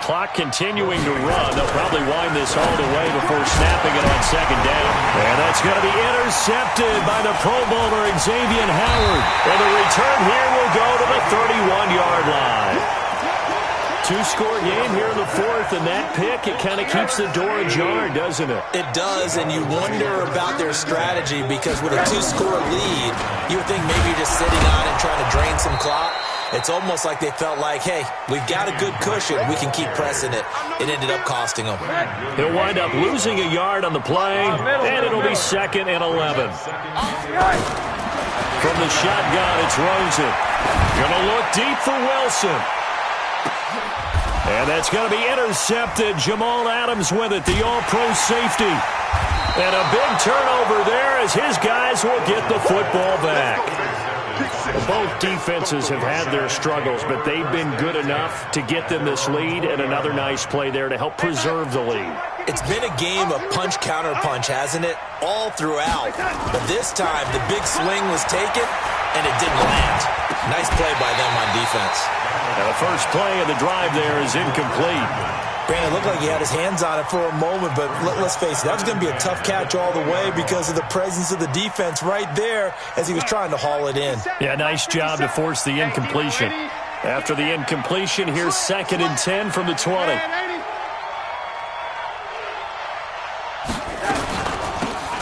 Clock continuing to run. They'll probably wind this all the way before snapping it on 2nd down. And that's going to be intercepted by the Pro Bowler Xavier Howard. And the return here will go to the 31-yard line. 2-score game here in the 4th, and that pick, it kind of keeps the door ajar, doesn't it? It does, and you wonder about their strategy because with a 2-score lead, you would think maybe you're just sitting on and trying to drain some clock. It's almost like they felt like, hey, we've got a good cushion. We can keep pressing it. It ended up costing them. He'll wind up losing a yard on the play, and it'll be 2nd and 11. From the shotgun, it's Rosen. Going to look deep for Wilson. And that's going to be intercepted. Jamal Adams with it, the all-pro safety. And a big turnover there as his guys will get the football back. Both defenses have had their struggles, but they've been good enough to get them this lead, and another nice play there to help preserve the lead. It's been a game of punch-counter-punch, hasn't it? All throughout. But this time, the big swing was taken, and it didn't land. Nice play by them on defense. And the first play of the drive there is incomplete. Brandon, it looked like he had his hands on it for a moment, but let's face it, that was going to be a tough catch all the way because of the presence of the defense right there as he was trying to haul it in. Yeah, nice job to force the incompletion. After the incompletion, here's 2nd and 10 from the 20.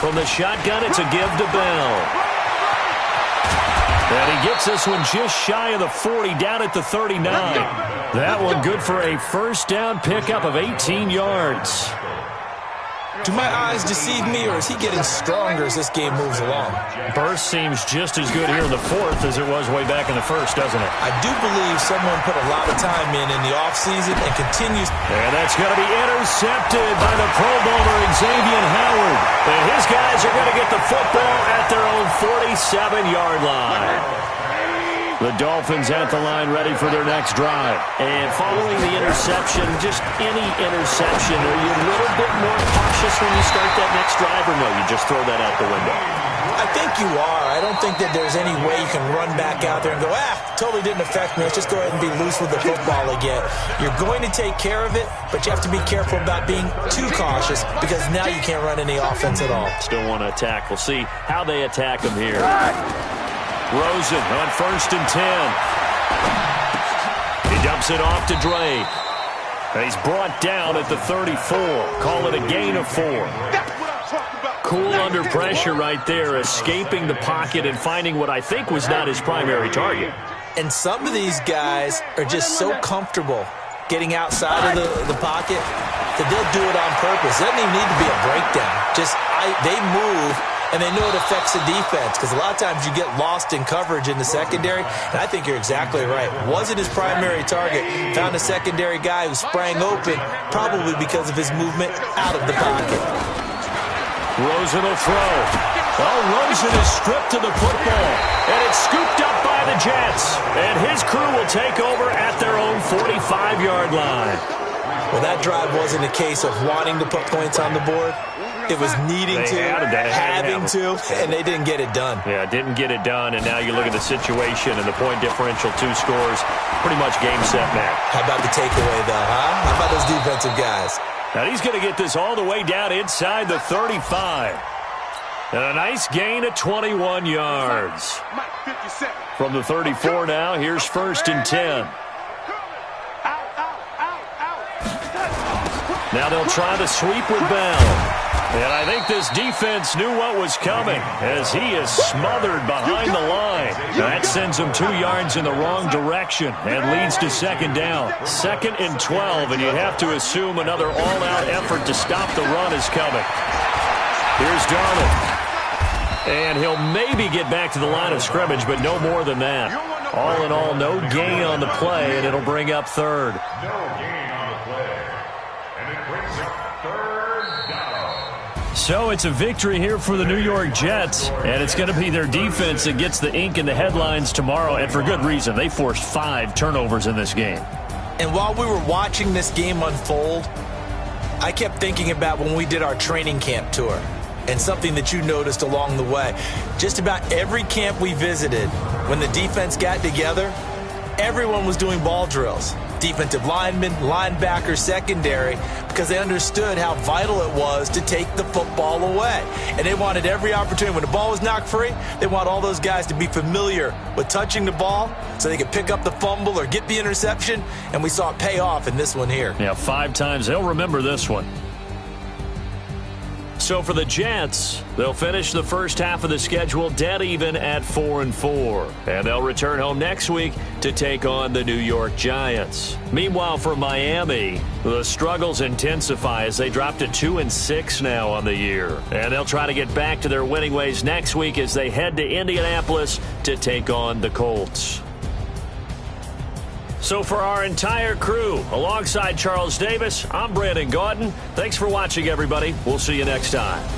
From the shotgun, it's a give to Bell. And he gets this one just shy of the 40, down at the 39. That one good for a first down pickup of 18 yards. Do my eyes deceive me, or is he getting stronger as this game moves along? Burst seems just as good here in the 4th as it was way back in the 1st, doesn't it? I do believe someone put a lot of time in the offseason and continues. And that's going to be intercepted by the Pro Bowler, Xavier Howard. And his guys are going to get the football at their own 47-yard line. The Dolphins at the line ready for their next drive. And following the interception, just any interception, are you a little bit more cautious when you start that next drive, or no, you just throw that out the window? I think you are. I don't think that there's any way you can run back out there and go, totally didn't affect me. Let's just go ahead and be loose with the football again. You're going to take care of it, but you have to be careful about being too cautious because now you can't run any offense at all. Still want to attack. We'll see how they attack them here. Rosen on 1st and 10. He dumps it off to Dre. He's brought down at the 34. Call it a gain of 4. Cool under pressure right there, escaping the pocket and finding what I think was not his primary target. And some of these guys are just so comfortable getting outside of the pocket that they'll do it on purpose. It doesn't even need to be a breakdown. They move, and they know it affects the defense because a lot of times you get lost in coverage in the secondary, and I think you're exactly right. Wasn't his primary target. Found a secondary guy who sprang open, probably because of his movement out of the pocket. Rosen will throw. Well, Rosen is stripped to the football, and it's scooped up by the Jets. And his crew will take over at their own 45-yard line. Well, that drive wasn't a case of wanting to put points on the board. It was needing to, having to, and they didn't get it done. Yeah, didn't get it done, and now you look at the situation and the point differential, 2 scores, pretty much game, set, match. How about the takeaway, though, huh? How about those defensive guys? Now he's going to get this all the way down inside the 35. And a nice gain of 21 yards. From the 34 now, here's 1st and 10. Now they'll try to sweep with Bell. And I think this defense knew what was coming as he is smothered behind the line. That sends him 2 yards in the wrong direction and leads to 2nd down. 2nd and 12, and you have to assume another all-out effort to stop the run is coming. Here's Darnold. And he'll maybe get back to the line of scrimmage, but no more than that. All in all, no gain on the play, and it'll bring up 3rd. No gain on the play. And it brings up 3rd down. So it's a victory here for the New York Jets, and it's going to be their defense that gets the ink in the headlines tomorrow, and for good reason. They forced 5 turnovers in this game. And while we were watching this game unfold, I kept thinking about when we did our training camp tour and something that you noticed along the way. Just about every camp we visited, when the defense got together, everyone was doing ball drills. Defensive linemen, linebackers, secondary, because they understood how vital it was to take the football away. And they wanted every opportunity. When the ball was knocked free, they want all those guys to be familiar with touching the ball so they could pick up the fumble or get the interception, and we saw it pay off in this one here. Yeah, 5 times. They'll remember this one. So for the Jets, they'll finish the first half of the schedule dead even at 4-4. And they'll return home next week to take on the New York Giants. Meanwhile, for Miami, the struggles intensify as they drop to 2-6 now on the year. And they'll try to get back to their winning ways next week as they head to Indianapolis to take on the Colts. So for our entire crew, alongside Charles Davis, I'm Brandon Gaudin. Thanks for watching, everybody. We'll see you next time.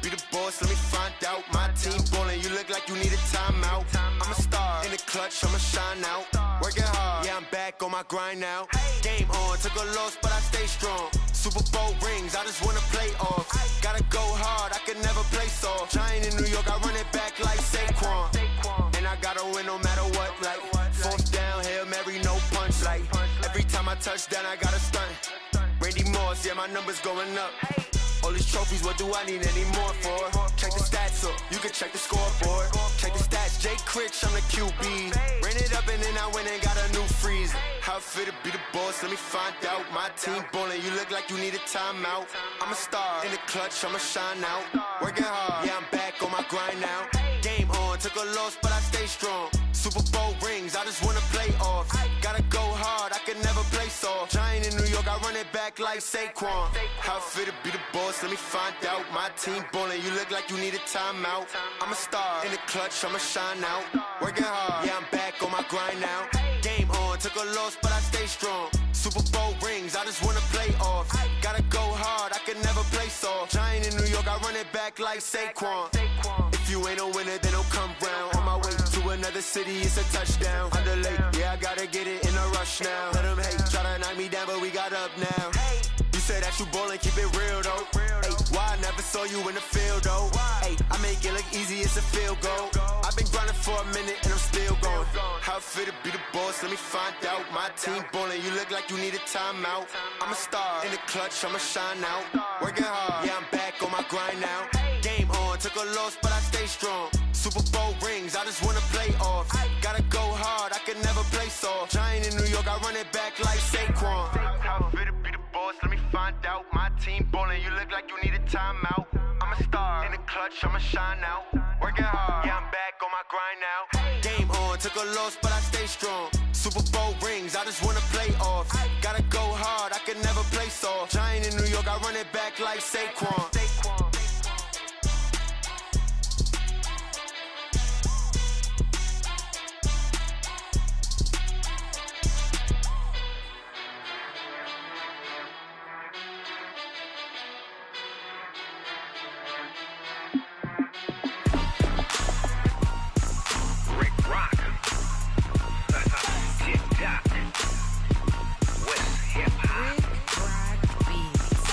be the boss, let me find out. My team ballin', you look like you need a timeout. I'm a star, in the clutch, I'ma shine out. Working hard, yeah, I'm back on my grind now. Game on, took a loss, but I stay strong. Super Bowl rings, I just wanna play off. Gotta go hard, I can never play soft. Giant in New York, I run it back like Saquon. And I gotta win no matter what, like fourth down, Hail Mary, no punch. Like every time I touch down, I gotta stunt. Randy Moss, yeah, my numbers going up. All these trophies, what do I need any more for? Check the stats up, you can check the scoreboard. Check the stats, Jay Critch, I'm the QB. Ran it up and then I went and got a new freeze. How it feel to be the boss, let me find out. My team ballin', you look like you need a timeout. I'm a star, in the clutch, I'ma shine out. Working hard, yeah, I'm back on my grind now. Game on, took a loss, but I stay strong. Super Bowl rings, I just wanna play off. Gotta go hard, I can never play soft. Giant in New York, I run it back like Saquon. How it feel to be the boss, let me find out. My team ballin', you look like you need a timeout. I'm a star, in the clutch, I'ma shine out. Working hard, yeah, I'm back on my grind now. Game on, took a loss, but I stay strong. Super Bowl rings, I just wanna play off. Gotta go hard, I can never play soft. Giant in New York, I run it back like Saquon. If you ain't a winner, then don't come round. On my way to another city, it's a touchdown. Underlay, yeah, I gotta get it in a rush now. Let them hate, try to knock me down, but we got up now. You said that you ballin', keep it real though. Ay, why I never saw you in the field though? Ay, I make it look easy, it's a field goal. I've been grinding for a minute and I'm still going. How it feel to be the boss, let me find out. My team ballin', you look like you need a timeout. I'm a star, in the clutch, I'ma shine out. Working hard, yeah, I'm back on my grind now. Game on, took a loss, but I stay strong. Super Bowl rings, I just wanna play off. Gotta go hard, I can never play soft. Giant in New York, I run it back like Saquon. How it feel to be the boss, let me find out. My team ballin', you look like you need a timeout. I'm a star, in the clutch, I'ma shine out. Working hard, yeah, I'm back on my grind now. Game on, took a loss, but I stay strong. Super Bowl rings, I just wanna play off. Gotta go hard, I can never play soft. Giant in New York, I run it back like Saquon.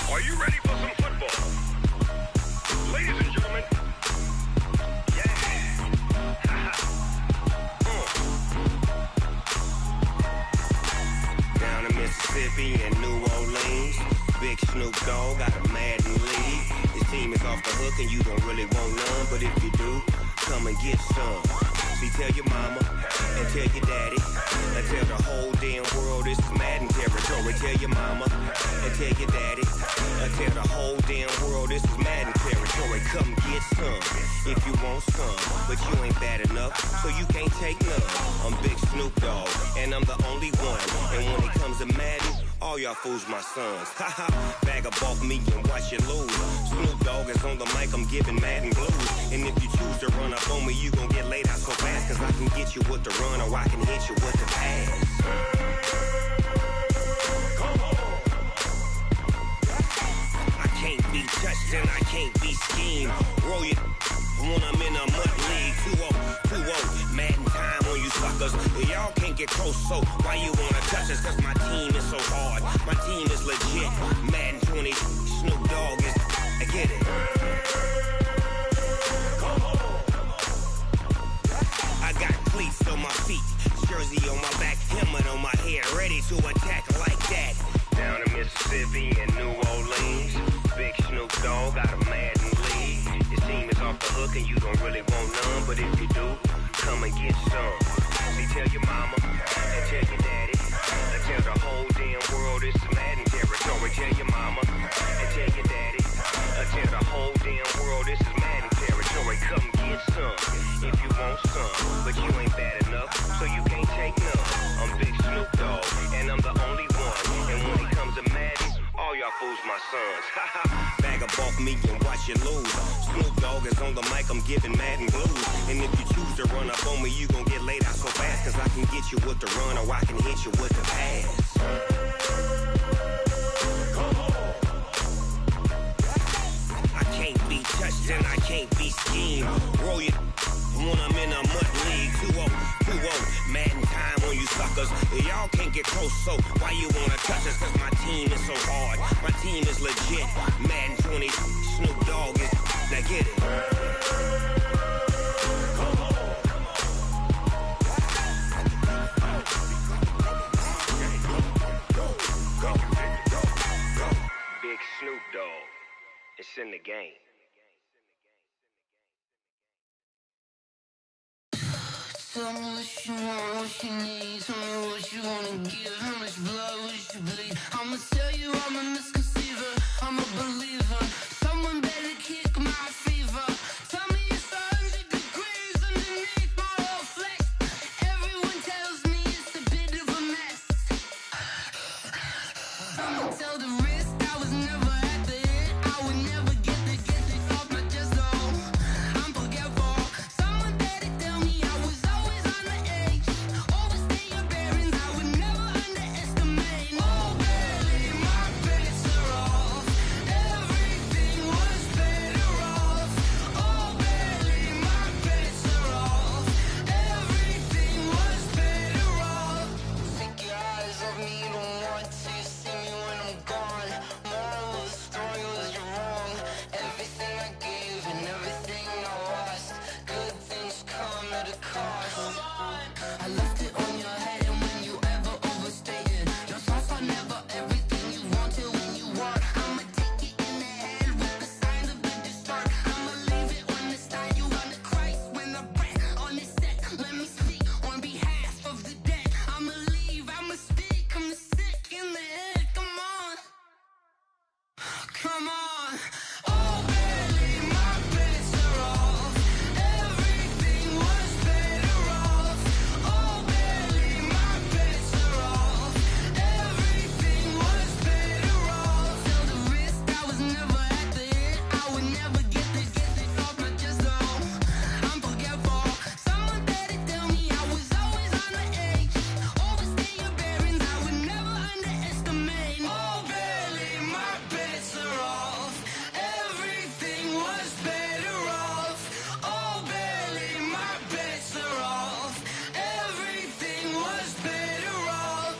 Are you ready for some football? Ladies and gentlemen, yeah. Down in Mississippi and New Orleans, Big Snoop Dogg got a Madden league. His team is off the hook and you don't really want none, but if you do, come and get some. See, tell your mama and tell your daddy and tell the whole damn world this is Madden territory. Tell your mama and tell your daddy and tell the whole damn world this is Madden territory. Come get some if you want some, but you ain't bad enough, so you can't take none. I'm Big Snoop Dogg and I'm the only one. And when it comes to Madden, all y'all fools my sons. Haha, bag up off me and watch you lose. Snoop Dogg is on the mic, I'm giving Madden blues. And if you choose to run up on me, you gon' get laid out so fast. Cause I can get you with the run or I can hit you with the pass. Come on. I can't be touched and I can't be schemed. Roll it when I'm in a mud league. 2-0, Madden time on you suckers. Y'all can't get close, so why you wanna touch us? Cause my team is so hard, my team is legit. Madden 20, Snoop Dogg is, I get it. Come on. I got cleats on my feet, jersey on my back, helmet on my head, ready to attack like that. Down in Mississippi and New Orleans, Big Snoop Dogg got a Madden league. His team is off the hook and you don't really want none, but if you do, come and get some. See, tell your mama and tell your daddy and tell the whole damn world this is Madden territory. Tell your mama and tell your daddy and tell the whole damn world this is Madden territory. Come get some if you want some, but you ain't bad enough, so you can't take none. I'm Big Snoop Dogg and I'm the only one. And when it comes to Madden, all y'all fools my sons. Bag up off me and watch you lose. Snoop Dogg is on the mic, I'm giving Madden blues. And if you choose to run up on me, you gon' get laid out so fast. Cause I can get you with the run or I can hit you with the pass. Come on. I can't be touched and I can't be schemed. Roll your when I'm in a mud league. 2-0, Madden time on you suckers. Y'all can't get close, so why you wanna touch us? Cause my team is so hard. My team is legit. Madden 20, Snoop Dogg is. Now get it. Big Snoop Dogg. It's in the game. Tell me what you want, what you need. Tell me what you wanna give. How much blood would you bleed? I'ma tell you I'm a misconceiver. I'm a believer. Someone better kick my fever. Tell me it's 100 degrees underneath my whole flesh. Everyone tells me it's a bit of a mess. I'ma tell the risk I was never at the end. I would never get it off my chest though. I'm forgetful. Someone better tell me I was always on the edge. Overstay your bearings, I would never underestimate. Oh baby, my bets are off. Everything was better off. Oh baby, my bets are off. Everything was better off. Take your eyes off me, you don't want to see me when I'm gone. Moral of the story was you're wrong. Everything I gave and everything I lost. Good things come at a cost. I left it on your head, and when you ever overstated, your thoughts are never everything you wanted when you want. I'ma take it in the head with the signs of the distort. I'ma leave it on the side. You wanna Christ when I breath on this set. Let me speak on behalf of the dead. I'ma leave, I'ma speak. I'm the sick in the head. Come on, come on. Oh baby, my bets are off. Everything was better off. Oh baby, my bets are off. Everything was better off. Tell the risk I was never at the end. I would never get it off my chest though. I'm forgetful. Someone better tell me I was always on the edge. Overstay your bearings, I would never underestimate. Oh baby, my bets are off. Everything was better off. Oh baby, my bets are off. Everything was better off.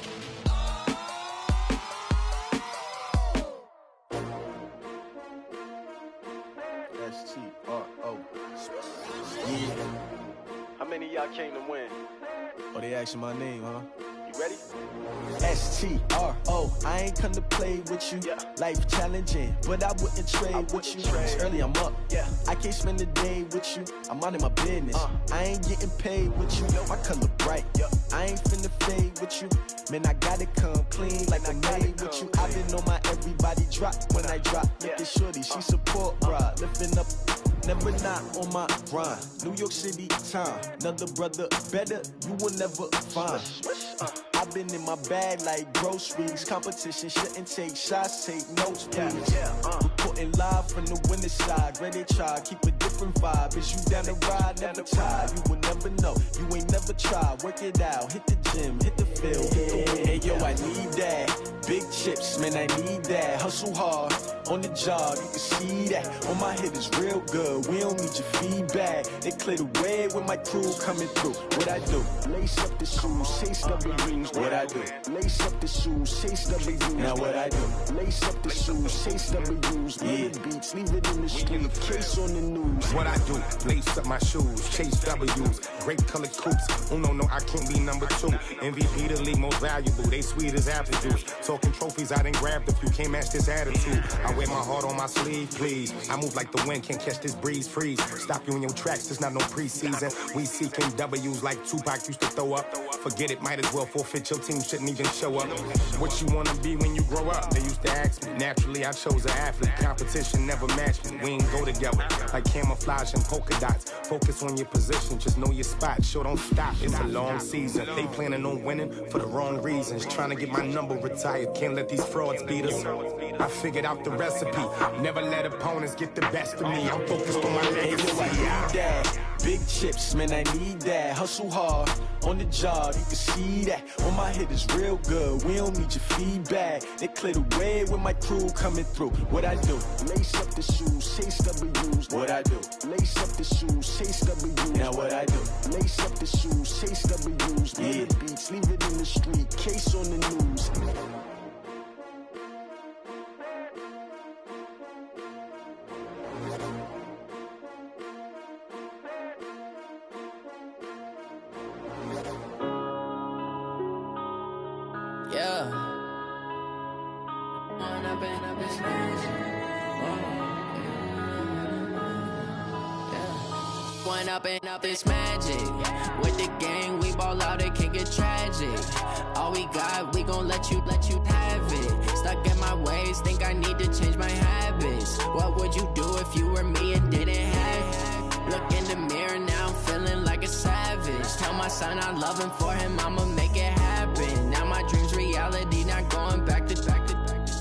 S-T-R-O. Yeah. How many of y'all came to win? Oh, they asking my name, huh? You ready? S-T-R-O. I ain't come to play with you. Yeah. Life challenging, but I wouldn't trade with you. It's early, I'm up. Yeah. I can't spend the day with you. I'm minding my business. I ain't getting paid with you. My color bright. I ain't finna fade with you. Man, I gotta come clean like I made with you. I've been on my everybody drop when I drop. Look at shorty, she support bra. Lifting up, never not on my grind. New York City time. Another brother better, you will never find. I've been in my bag like groceries. Competition shouldn't take shots, take notes, please. Reporting live from the winter side. Ready to try, keep a different vibe. Is you down the ride, never tired. You will never know, you ain't never tried. Work it out, hit the gym, hit the field, hit the wind. Hey yo, I need that. Big chips, man, I need that. Hustle hard, on the job, you can see that. On my head is real good, we don't need your feedback. They clear the way with my crew coming through. What I do? Lace up the shoes, chase W's. What I do? Lace up the shoes, chase W's. Now what I do? Lace up the shoes, chase W's. Yeah, beats, leave it in the street, case on the news. What I do? Lace up my shoes, chase W's. Great colored coops. Oh no, I can't be number 2. MVP the league most valuable. They sweet as apple juice. Talking trophies, I done grabbed a few. Can't match this attitude. I wear my heart on my sleeve, please. I move like the wind, can't catch this breeze, freeze. Stop you in your tracks, there's not no preseason. We seeking W's like Tupac used to throw up. Forget it, might as well forfeit. Your team shouldn't even show up. What you wanna be when you grow up? They used to ask me. Naturally, I chose an athlete. Competition never matched me. We ain't go together like camouflage and polka dots. Focus on your position, just know your spot. Sure, don't stop. It's a long season. They planning on winning for the wrong reasons. Trying to get my number retired. Can't let these frauds beat us. I figured out the recipe. Never let opponents get the best of me. I'm focused on my legacy. Big chips, man, I need that. Hustle hard on the job, you can see that. On my head is real good, we don't need your feedback. They clear the way with my crew coming through. What I do? Lace up the shoes, chase W's. What I do? Lace up the shoes, chase W's. Now what I do? Lace up the shoes, chase W's. Yeah. The beats, leave it in the street, case on the news. Up this magic. With the gang, we ball out, it can get tragic. All we got, we gon' let you have it. Stuck in my ways, think I need to change my habits. What would you do if you were me and didn't have it? Look in the mirror now, I'm feeling like a savage. Tell my son I love him, for him I'ma make it happen. Now my dream's reality, not going back to.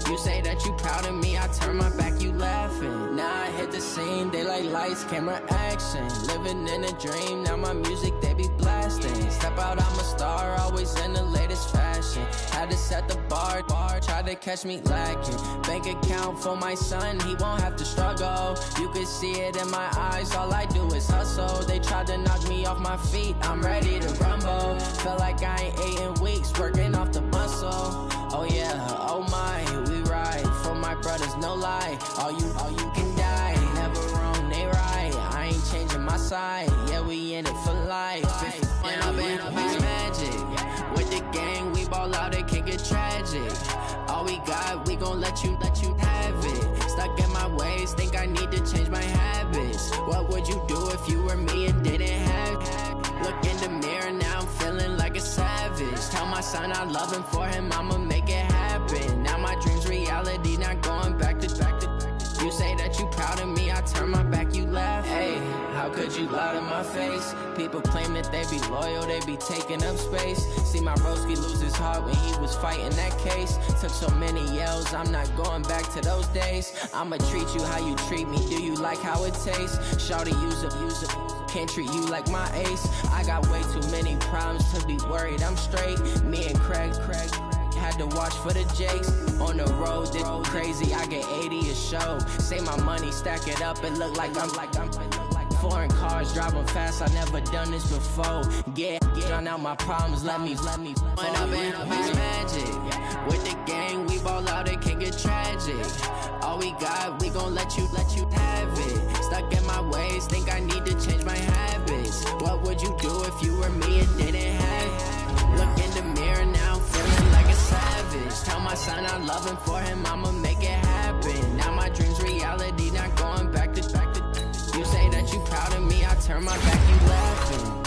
You say that you proud of me, I turn my back, you laughing. Now I hit the scene, they like lights, camera, action. Living in a dream, now my music, they be blasting. Step out, I'm a star, always in the latest fashion. Had to set the bar, try to catch me lacking. Bank account for my son, he won't have to struggle. You can see it in my eyes, all I do is hustle. They tried to knock me off my feet, I'm ready to rumble. Felt like I ain't ate in weeks, working off the muscle. Oh yeah, oh my, we ride for my brothers, no lie. All you can die, never wrong, they right. I ain't changing my side, yeah, we in it for life. When up in it's magic. With the gang, we ball out, it can get tragic. All we got, we gon' let you have it. Stuck in my ways, think I need to change my habits. What would you do if you were me and didn't have it? Look in the mirror, now I'm feeling like a savage. Tell my son I love him, for him I'ma make it happen. Now my dream's reality, not going back to. You say that you proud of me, I turn my back, you laugh. Hey, how could you lie to my face? People claim that they be loyal, they be taking up space. See my broski lose his heart when he was fighting that case. Took so many yells, I'm not going back to those days. I'ma treat you how you treat me, do you like how it tastes? Shawty, use up, can't treat you like my ace. I got way too many problems to be worried, I'm straight. Me and Craig had to watch for the Jakes. On the road, this crazy, I get 80 a show. Say my money, stack it up, it look like I'm foreign cars, driving fast, I never done this before. Get on out my problems, let me When up in it's magic. With the gang, we ball out, it can get tragic. All we got, we gon' let you have it. Stuck in my ways, think I need to change my habits. What would you do if you were me and didn't have it? Look in the mirror now, I'm feeling like a savage. Tell my son I love him, for him I'ma make it happen. Now my dream's reality, not going back to. You say that you proud of me, I turn my back, you laughing.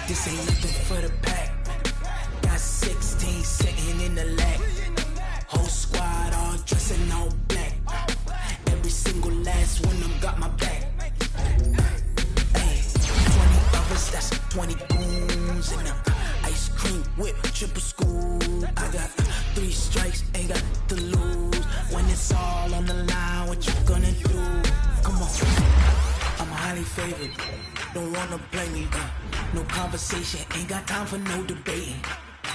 This ain't nothing for the pack. Got 16 sitting in the lag. Whole squad all dressing all black. Every single last one of them got my back. Hey, 20 others, that's 20 goons in the ice cream whip, triple scoop. I got 3 strikes, ain't got to lose. When it's all on the line, what you gonna do? Come on, I'm highly favored. Don't wanna blame me, no conversation, ain't got time for no debating.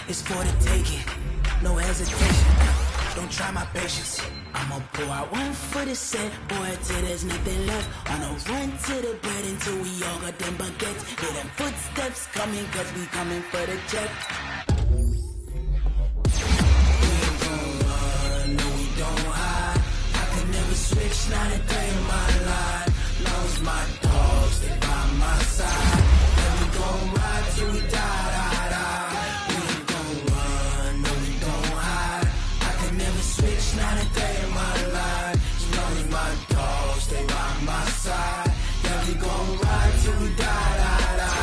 It's for the taking, no hesitation. Don't try my patience. I'ma pour out one for the set, boy, till there's nothing left. On a run to the bread until we all got them baguettes. Hear them footsteps coming, cause we coming for the check. not a day in my life. Long as my dogs stay by my side. And we gon' ride till we die, die, die. We ain't gon' run, no we gon' hide. I can never switch, not a day in my life. As long as my dogs stay by my side. Yeah, we gon' ride till we die, die, die.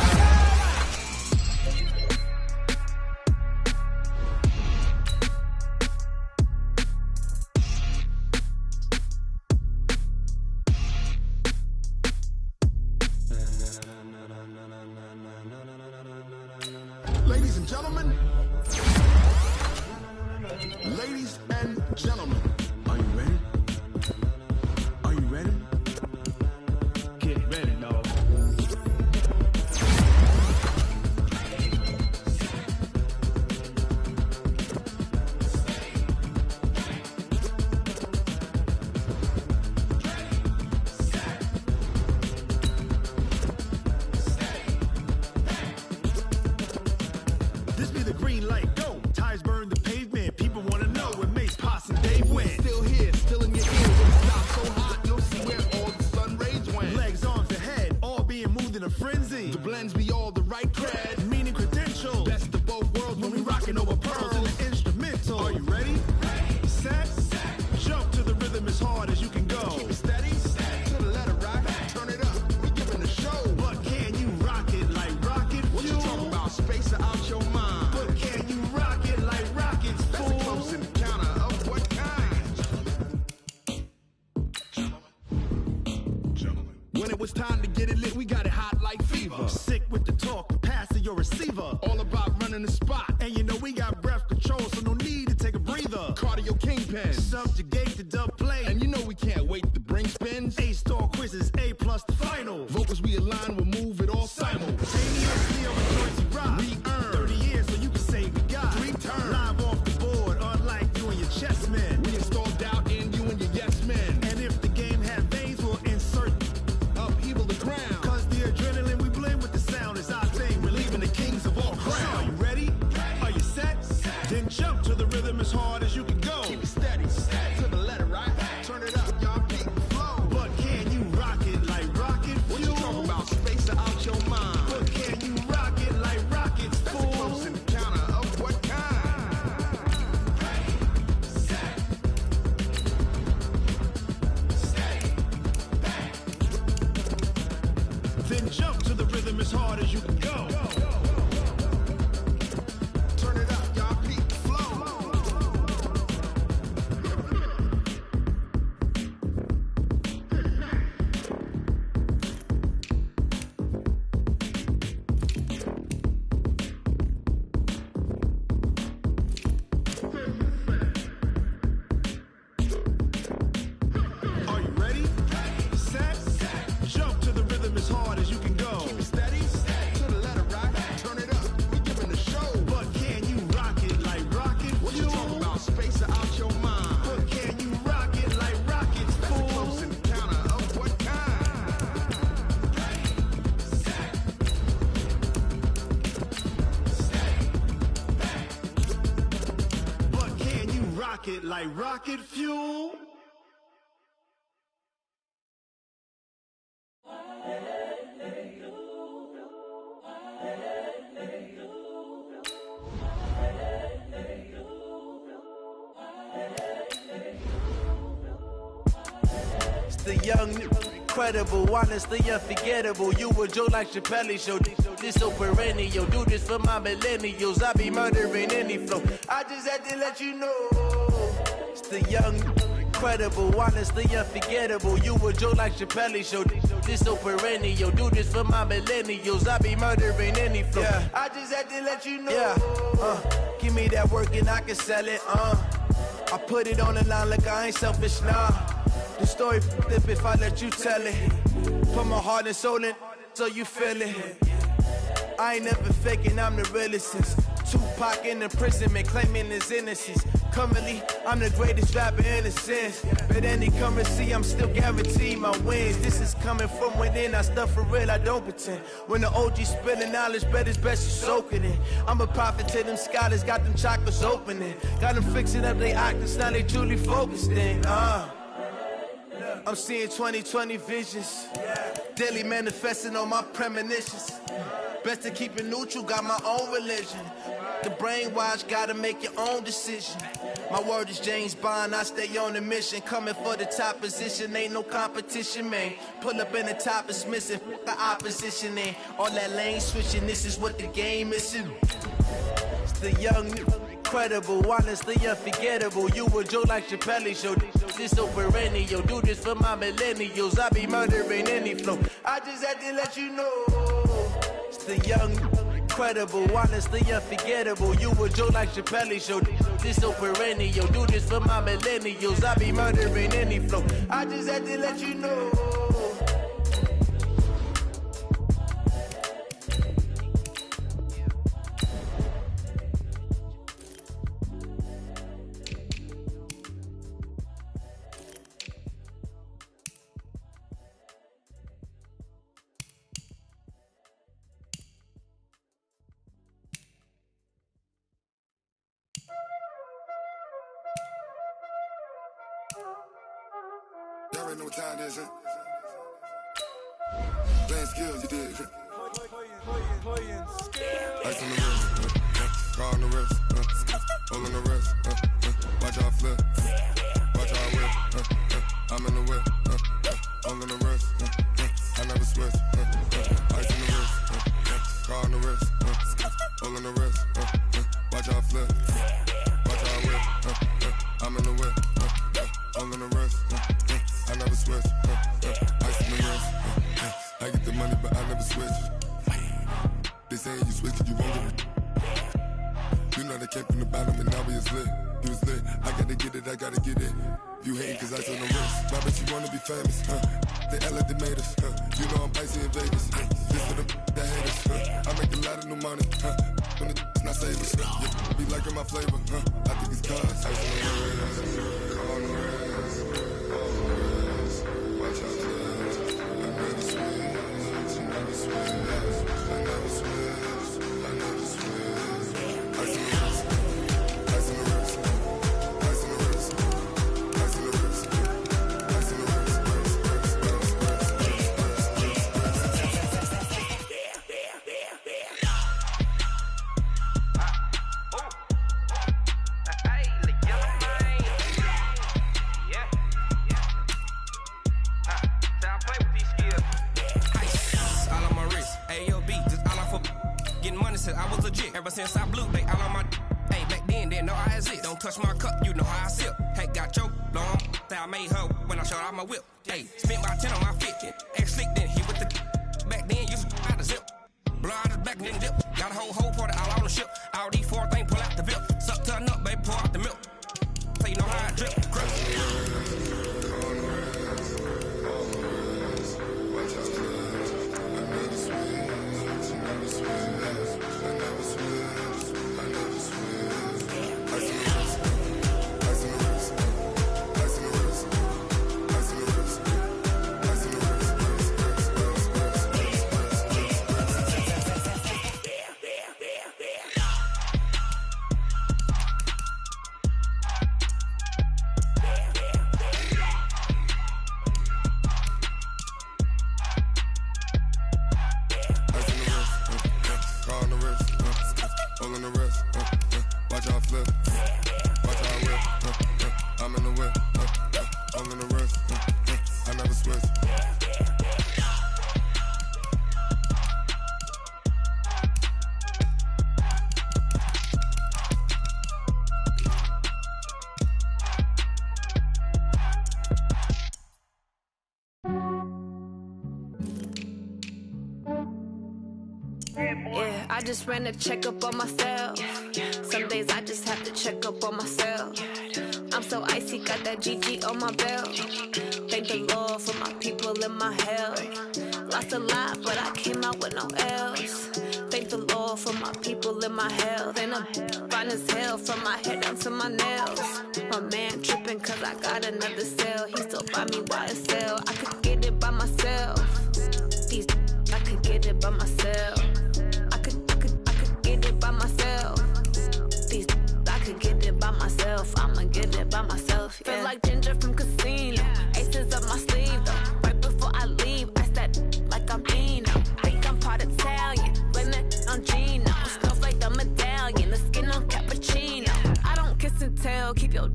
Ladies and gentlemen, ladies and gentlemen, are you ready? Are you ready? Get ready, dog. This be the green light, go. Tires burn the pavement. People wanna know where Mace, Posse, and Dave went. Still here, still in your ears. When it's not so hot, you'll see where all the sun rays went. Legs, arms, and head, all being moved in a frenzy. The blends be all the right cred. Meaning credentials. Best of both worlds when we rockin' over pearls. And the instrumental. Are you ready? Set, jump to the rhythm as hard as you can go. Keep it steady, to the letter right. Turn it up, we giving the show. But can you rock it like rocket fuel? What you talking about? Space or out your mind? But can you rock it like rockets, That's fool? a close encounter of what kind? Gentlemen. When it was time to get it lit, we got it hot like fever. Sick with the talk, pass to your receiver. All about running the spot. And you know we got breath control, so no need to take a breather. Cardio kingpin. Subjugate the dub play. And you know we can't wait to bring spins. A-star quizzes, A+ the final. Vocals we align, we'll move it all Simultaneously on the joints we rock. We earn 30 years, so you can say we got 3 turns. live off the board, unlike you and your chess men. We install doubt in you and your yes men. And if the game had veins, we'll insert Upheaval the ground. cause the adrenaline we blend with the sound is our thing. We're leaving the kings of all So, crowns. Are you ready? Are you set? Then jump to the rhythm as hard as you can go. Keep it steady, to the letter right. Turn it up, y'all keep the flow. But can you rock it like rocket What you fuel? talking about? Space or out your mind? But can you rock it like rockets, That's a fool? close encounter of what kind? Then jump to the rhythm as hard as you can go. Turn it up, y'all keep the flow. Are you ready? Set, jump to the rhythm as hard as you can go. Keep it steady, to the letter right. Turn it up, we giving the show. But can you rock it like rocket What you fuel? talking about? Space or out your mind? But can you rock it like rockets, That's a fool? close encounter of what kind? But can you rock it like rocket fuel? It's the young, incredible, honestly unforgettable. You a joke like Chappelle show. This so perennial. Do this for my millennials. I be murdering any flow. I just had to let you know. It's the young, incredible, honestly unforgettable. You a joke like Chappelle show. This so perennial. Do this for my millennials. I be murdering any flow. Yeah. I just had to let you know. Yeah. Give me that work and I can sell it. I put it on the line like I ain't selfish, nah. The story flip if I let you tell it. Put my heart and soul in, so you feel it. I ain't never faking, I'm the realest since Tupac in imprisonment, claiming his innocence. Currently, I'm the greatest rapper in a sense. But any currency, I'm still guaranteed my wins. This is coming from within, I stuff for real, I don't pretend. When the OG spilling knowledge, bet it's best you soak it in. I'm a prophet to them scholars, got them chakras opening. Got them fixing up they octaves, now they truly focused in. I'm seeing 20/20 visions. Daily manifesting on my premonitions. Best to keep it neutral, got my own religion. The brainwash, gotta make your own decision. My word is James Bond, I stay on a mission. Coming for the top position, ain't no competition, man. Pull up in the top, it's missing, the opposition in. All that lane switching, this is what the game is. It's the young, incredible, honestly unforgettable. You a joke like Chappelle show. This so perennial, do this for my millennials. I be murdering any flow. I just had to let you know. It's the young, incredible, honestly unforgettable. You a joke like Chappelle show. This so perennial, do this for my millennials. I be murdering any flow. I just had to let you know. Y'all already know what time it is, huh? Playing skills, you did. Ice on the wrist, car on the wrist, hole on the wrist, watch out flip, watch out whip, I'm in the whip, hole on the wrist, I never switch, ice on the wrist, car on the wrist, hole on the wrist, watch out flip, watch out whip, I'm in the whip, hole on the wrist, I never switch, ice on the wrist, I get the money but I never switch. They saying you switch and you won't get it. You know they came from the bottom and now we is lit. You was lit, I gotta get it, I gotta get it. You hate cause ice on the wrist. My bitch, you wanna be famous, They act like they made us, You know I'm icy in Vegas, This for them that hate us, I make a lot of new money, When it's not savers, yeah, be liking my flavor, I think it's cause ice on the wrist, on the wrist, on the wrist. Watch out, I never switch, I never switch. I never switch, I never switch. Ice on the wrist, ice on the wrist, ice on the wrist, ice on the wrist, ice on the wrist, I was legit. Ever since I blew, they all on my hey, back then, didn't know I exist. Don't touch my cup, you know how I sip. Hey, got choked, long. Say I made her when I showed out my whip. Hey, spent my 10 on my 50. Ex-slick, then he with the back then, used to out the zip. Blow out his back, then dip. Got a whole party all on the ship. All these 4 things pull out the bip. Suck to a nut, baby, pour out the milk. So you know how I drip. Crush. I just ran a checkup on myself. Some days I just have to check up on myself. I'm so icy, got that GG on my belt. Thank the Lord for my people and my health. Lost a lot, but I came out with no else. Thank the Lord for my people and my health. And I'm fine as hell from my head down to my nails. My man tripping cause I got another cell. He still buy me YSL. I could get it by myself. These I could get it by myself. I could get it by myself. These I could get it by myself. I'ma get it by myself. Yeah. Feel like Ginger from Casino. Aces up my sleeve.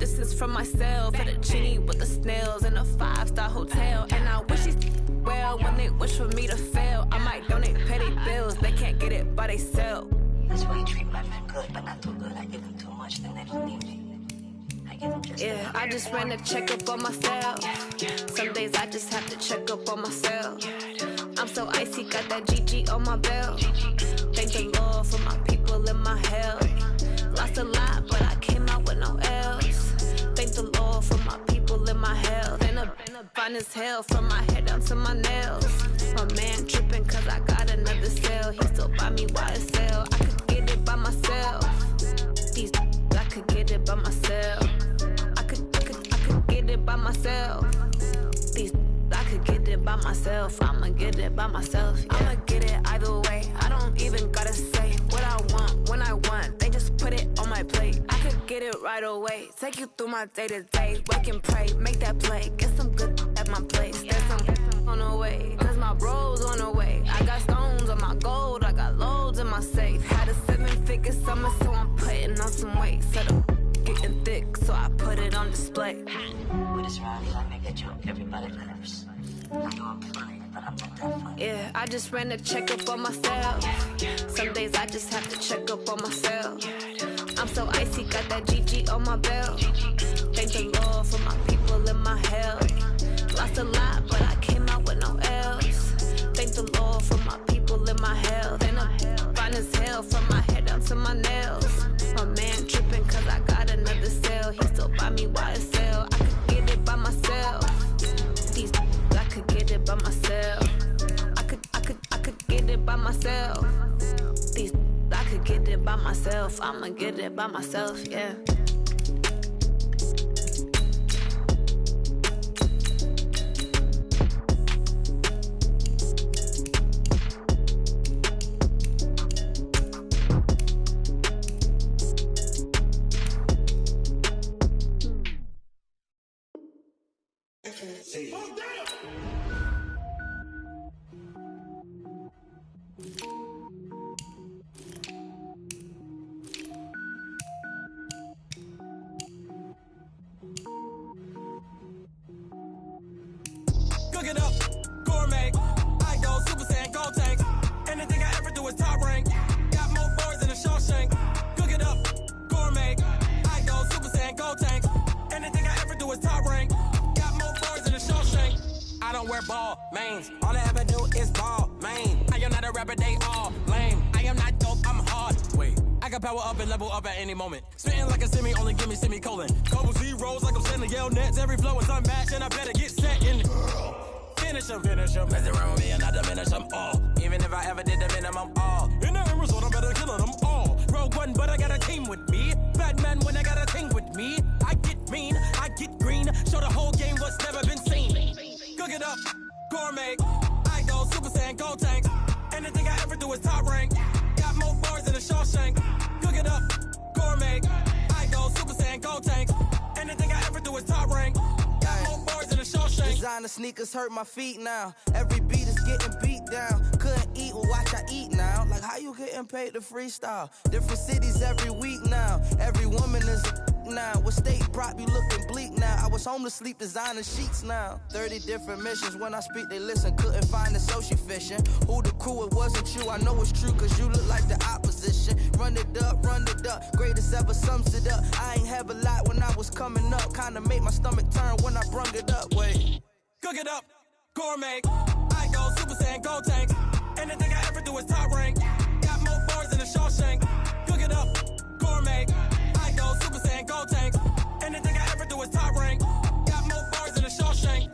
This is from myself, for the genie with the snails in a 5-star hotel. And I wish these well when they wish for me to fail. I might donate petty bills, they can't get it by they sell. That's why you treat my men good, but not too good. I give them too much, then they don't need me. I give them just yeah, I just ran a checkup on myself. Some days I just have to check up on myself. I'm so icy, got that GG on my belt. Thank the Lord for my people in my health. Lost a lot, but I came out with no else. Thank the Lord for my people in my health. And a fine as hell from my head down to my nails. My man tripping cause I got another cell. He still buy me YSL. I could get it by myself. These I could get it by myself. I could get it by myself. These I could get it by myself. I'ma get it by myself. Yeah. I'ma get it either way. I don't even gotta say what I want when I want. They just put it on my plate. I could get it right away. Take you through my day to day. Wake and pray, make that play. Get some good at my place. There's some on the way. Cause my bro's on the way. I got stones on my gold. I got loads in my safe. Had a 7-figure summer, so I'm putting on some weight. Set up getting thick, so I put it on display. With this rowdy, I make a joke, everybody laughs. I know I'm funny, but I'm not that funny. Yeah, I just ran a checkup on myself. Some days I just have to check up on myself. I'm so icy, got that GG on my belt. Thank the Lord for my people in my health. Lost a lot, but I came out with no else. Thank the Lord for my people in my health. And I'm fine as hell from my head down to my nails. My man tripping cause I got another cell. He still buy me YSL. I could get it by myself. These I could get it by myself. I could get it by myself. These I could get it by myself. I'ma get it by myself, yeah. Cook it up, gourmet. I go Super Saiyan, gold tank. Anything I ever do is top rank. Got more boys than a Shawshank. Cook it up, gourmet. I go Super Saiyan, gold tank. Anything I ever do is top rank. Got more boys than a Shawshank. I don't wear ball mains. All I ever do is ball main. I am not a rapper, they all lame. I am not dope, I'm hard. Wait, I can power up and level up at any moment. Spitting like a semi, only give me semicolon. Couple zeros like I'm sending yell nets. Every flow is unmatched and I better get set in. Finish them. Mess around with me and I diminish them all. Even if I ever did the minimum all. In the end result, I better kill them all. Rogue One, but I got a team with me. Batman when I got a team with me. I get mean, I get green. Show the whole game what's never been seen. Cook it up, gourmet. I go Super Saiyan, gold tank. Anything I ever do is top rank. Got more bars than a Shawshank. Cook it up, gourmet. I go Super Saiyan, gold tank. Anything I ever do is top rank. Got more bars than a Shawshank. Designer sneakers hurt my feet now. Every beat is getting beat down. Couldn't eat, well watch I eat now. Like how you getting paid to freestyle? Different cities every week now. Every woman is a now. What state prop you looking bleak now? I was home to sleep designer sheets now. 30 different missions. When I speak they listen. Couldn't find the so she fishing. Who the crew? It wasn't you. I know it's true cause you look like the opposition. Run it up. Greatest ever sums it up. I ain't have a lot when I was coming up. Kinda made my stomach turn when I brung it up. Wait. Cook it up, gourmet. I go Super Saiyan, gold tank. Anything I ever do is top rank. Got more bars than a Shawshank. Cook it up, gourmet. I go Super Saiyan, gold tank. Anything I ever do is top rank. Got more bars than a Shawshank.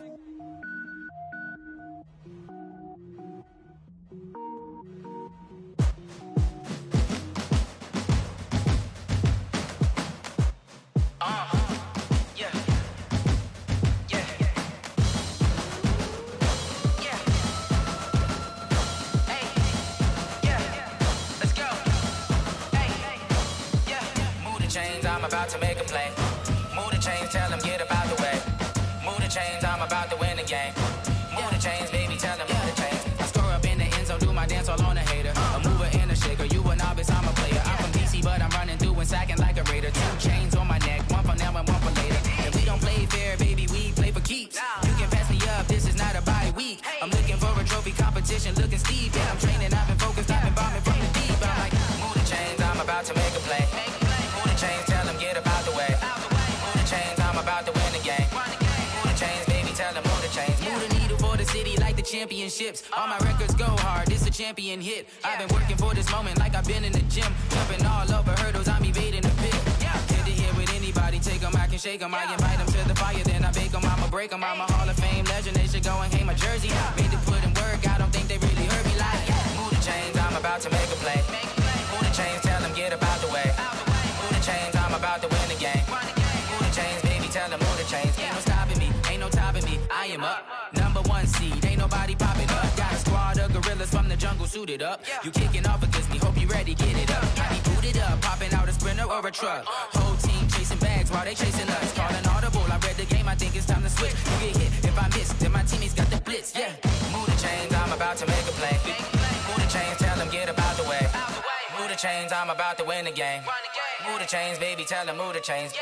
I'm about to make a play. Move the chains, tell them get about the way. Move the chains, I'm about to win the game. Move the chains, baby, tell them move the chains. I score up in the end zone, do my dance all on a hater. A mover and a shaker, you a novice, I'm a player. I'm from DC, but I'm running through and sacking like a raider. 2 chains on my neck, one for now and one for later. trophy competition, looking Steve. Yeah, I'm training, I've been focused, I've been bombing from the deep. I'm like, move the chains, I'm about to make a play. Move the chains, tell them get about the way. Move the chains, I'm about to win the game. Move the chains, baby, tell them move the chains. Move the needle for the city like the championships. All my records go hard, this a champion hit. I've been working for this moment like I've been in the gym. Jumping all over hurdles, I'm evading the pit. Head to head with anybody, take them, I can shake them. I invite them to the fire, then I bake them, I'ma break them. I'm a Hall of Fame legend, they should go and hang my jersey. Made to put in work, I don't think they really heard me like, move the chains, I'm about to make a play. Move the chains, tell them get about the way. Move the chains, I'm about to win the game. Move the chains, baby, tell them move the chains. Ain't no stopping me, ain't no topping me, I am up. Number one seed, ain't nobody popping up. Got a squad of gorillas from the jungle suited up. You kicking off against me, hope you ready, get it up. I be booted up, popping out a Sprinter or a truck. Whole team chasing bags while they chasing us. Calling audible, I read the game, I think it's time to switch. You get hit, if I miss, then my teammates got the blitz, yeah. Move the chains, I'm about to make a play. Move the chains, tell them get about the way. Move the chains, I'm about to win the game. Move the chains, baby, tell them move the chains.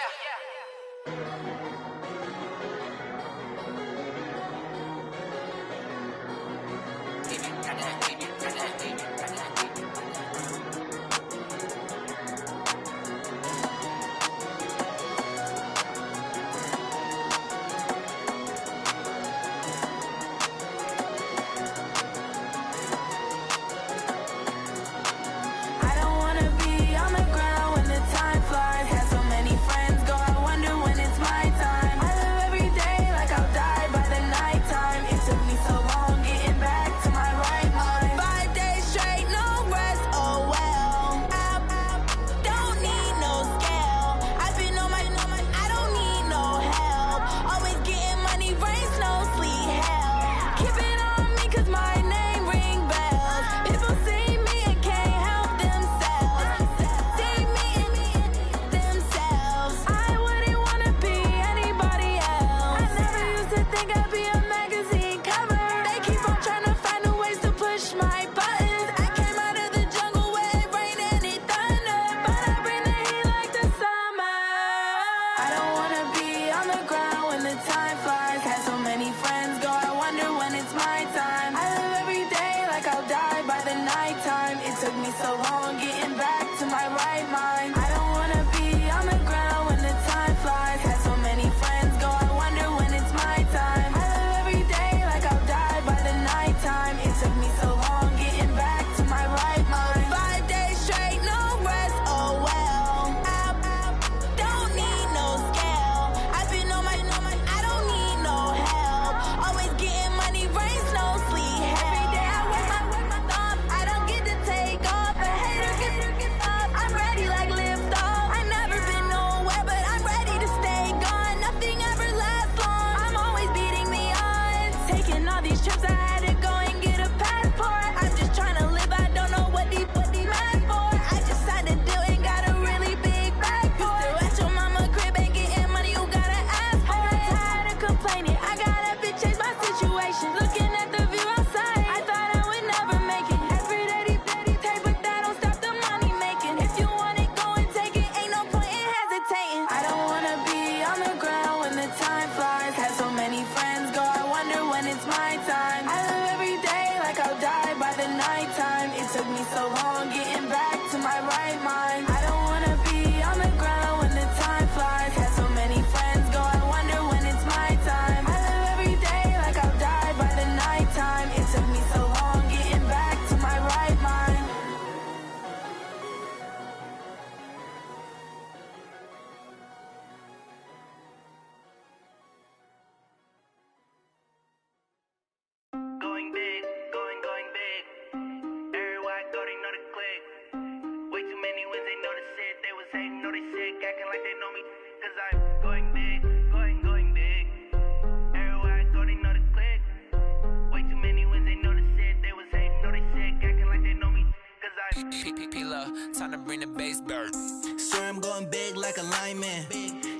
Time to bring the bass bird. Swear I'm going big like a lineman.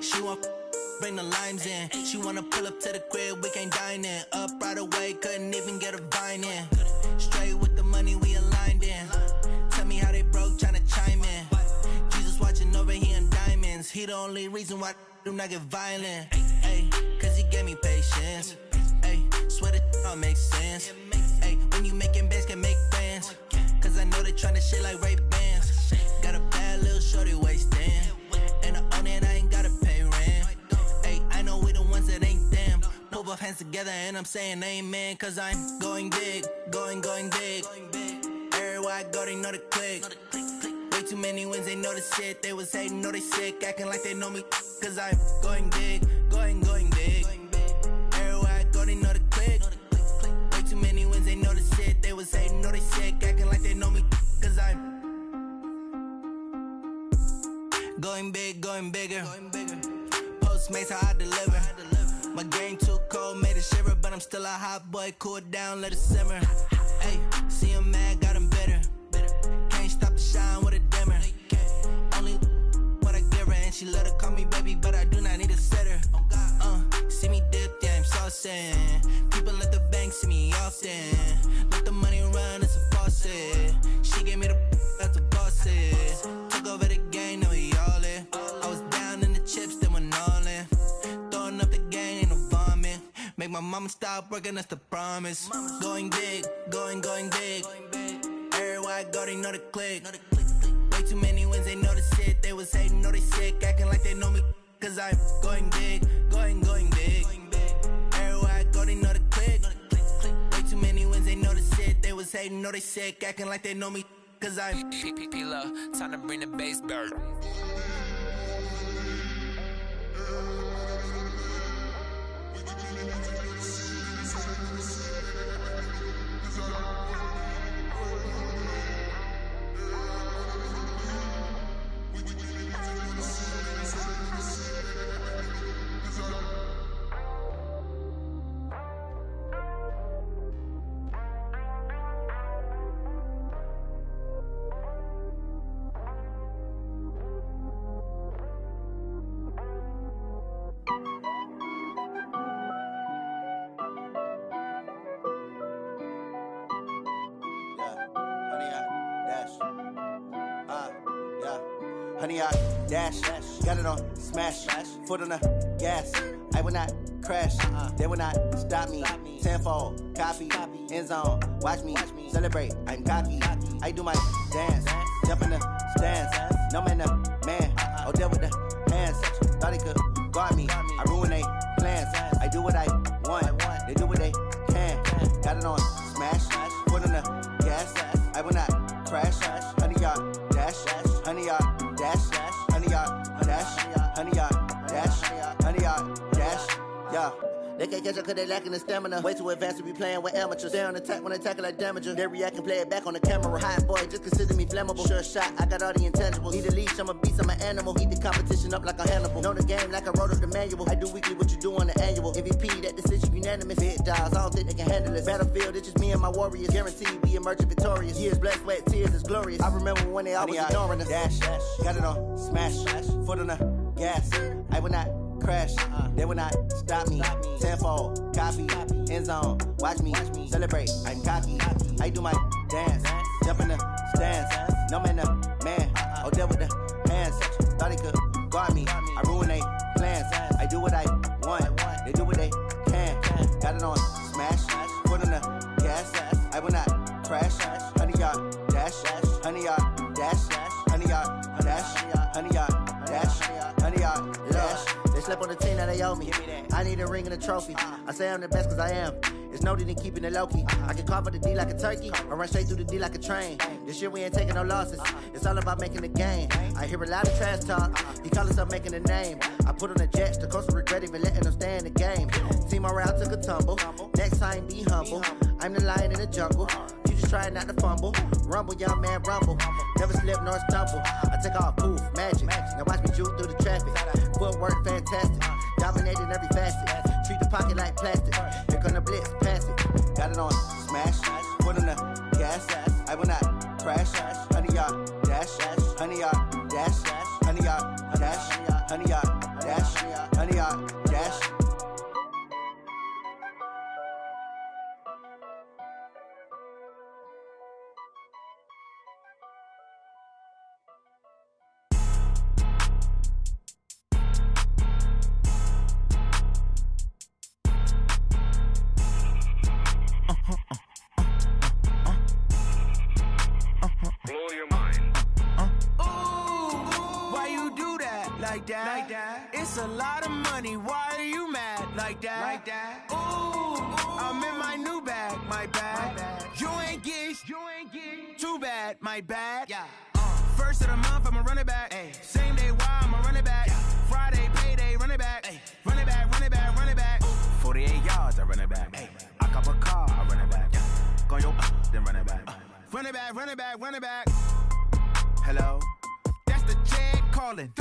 She want bring the limes in. She wanna pull up to the crib, we can't dine in. Up right away, couldn't even get a vine in. Straight with the money we aligned in. Tell me how they broke, tryna chime in. Jesus watching over here in diamonds. He the only reason why I do not get violent. Ay, cause he gave me patience. Ay, swear that all makes sense. Ay, shit like Ray-Bans. Got a bad little shorty wasting. And I own it, I ain't gotta pay rent. Hey, I know we the ones that ain't them. Put both hands together and I'm saying amen. Cause I'm going big, going big. Everywhere I go, they know the click. Way too many wins, they know the shit. They was hating, know they sick, acting like they know me. Cause I'm going big, going big. Everywhere I go, they know the click. Way too many wins, they know the shit. They was hating, know they sick, acting like they know me. Cause I'm going big, going bigger. Postmates, how I deliver. My game too cold, made it shiver. But I'm still a hot boy, cool it down, let it simmer. Hey, see him mad, got him bitter. Can't stop the shine with a dimmer. Only what I give her, and she let her call me baby, but I do not need a sitter. See me dip, yeah, I'm saucing. People at the bank see me often. Let the money run, it's a faucet. She gave me the that's a boss it. Took over the game, now we all in. I was down in the chips, then went all in. Throwing up the game, ain't no vomit. Make my mama stop working, that's the promise. Going big, going big. Everywhere I go, they know the click. Way too many wins, they know the shit. They was hating, know they sick, acting like they know me. Cause I'm going big, going big. Everywhere I go, they know the click. Way too many wins, they know the shit. They was hating, know they sick, acting like they know me. Cause I'm P-P-P-Lo, time to bring the bass back. Honey, I dash, got it on smash, foot on the gas. I will not crash, they will not stop me. Tenfold, copy, end zone, watch me celebrate. I'm cocky, I do my dance, jump in the stands. No man, the man, oh, deal with the hands. Thought he could guard me, I ruin they plans. I do what I want, they do what they can. Got it on smash, foot on the gas. I will not crash, honey, y'all dash, honey, y'all dash, honey, y'all dash, honey, y'all dash, honey, y'all dash, yeah. They can't catch up cause they lacking the stamina. Way too advanced to be playing with amateurs. They on attack when they tackle like damager. They react and play it back on the camera. Hot boy, just consider me flammable. Sure shot, I got all the intangibles. Need a leash, I'm a beast, I'm an animal. Heat the competition up like a Hannibal. Know the game like I wrote up the manual. I do weekly what you do on the annual. MVP, that decision unanimous. Big dogs, I don't think they can handle it. Battlefield, it's just me and my warriors. Guaranteed we emerging victorious. Years, blood, sweat, tears, it's glorious. I remember when they always ignoring us. Dash, got it on smash, foot on the gas. I will not crash, they will not stop me. Tenfold, copy, end zone, watch me celebrate. I'm cocky, I do my dance, jump in the stands. No man, the man, oh, deal with the hands. Thought he could guard me, I ruin they plans. I do what I want, they do what they can. Got it on smash, foot on the gas. I will not crash, honey, y'all dash, honey, y'all dash, honey, y'all dash, honey, y'all dash, honey, y'all dash. They slept on the team, now they owe me. I need a ring and a trophy. I say I'm the best cause I am. It's no need in keeping it low-key. I can carve up the D like a turkey, or run straight through the D like a train. This year we ain't taking no losses. It's all about making the game. I hear a lot of trash talk. He call himself making a name. I put on the Jets, the coach will regret even letting them stay in the game. Team morale took a tumble. Next time be humble. I'm the lion in the jungle. You just try not to fumble. Rumble, young man, rumble. Never slip nor stumble. I take off, poof, magic. Now watch me juke through the traffic. Footwork fantastic. Dominating every facet. Treat the pocket like plastic. Here come the blitz, pass it. Got it on smash, foot on the gas. I will not crash. Honey, y'all dash, honey, y'all dash, honey, y'all dash, honey, y'all dash, honey, y'all dash. Blow your like that? It's a lot of money, why are you mad like that? Ooh, I'm in my new bag, my bad. You ain't get too bad, my bad. First of the month, I'ma run it back. Same day, why I'ma run it back. Friday, payday, run it back. Run it back, run it back, run it back. 48 yards, I run it back. I cop a car, I run it back. Go yo, then run it back. Run it back, run it back, run it back. Hello, that's the jag calling.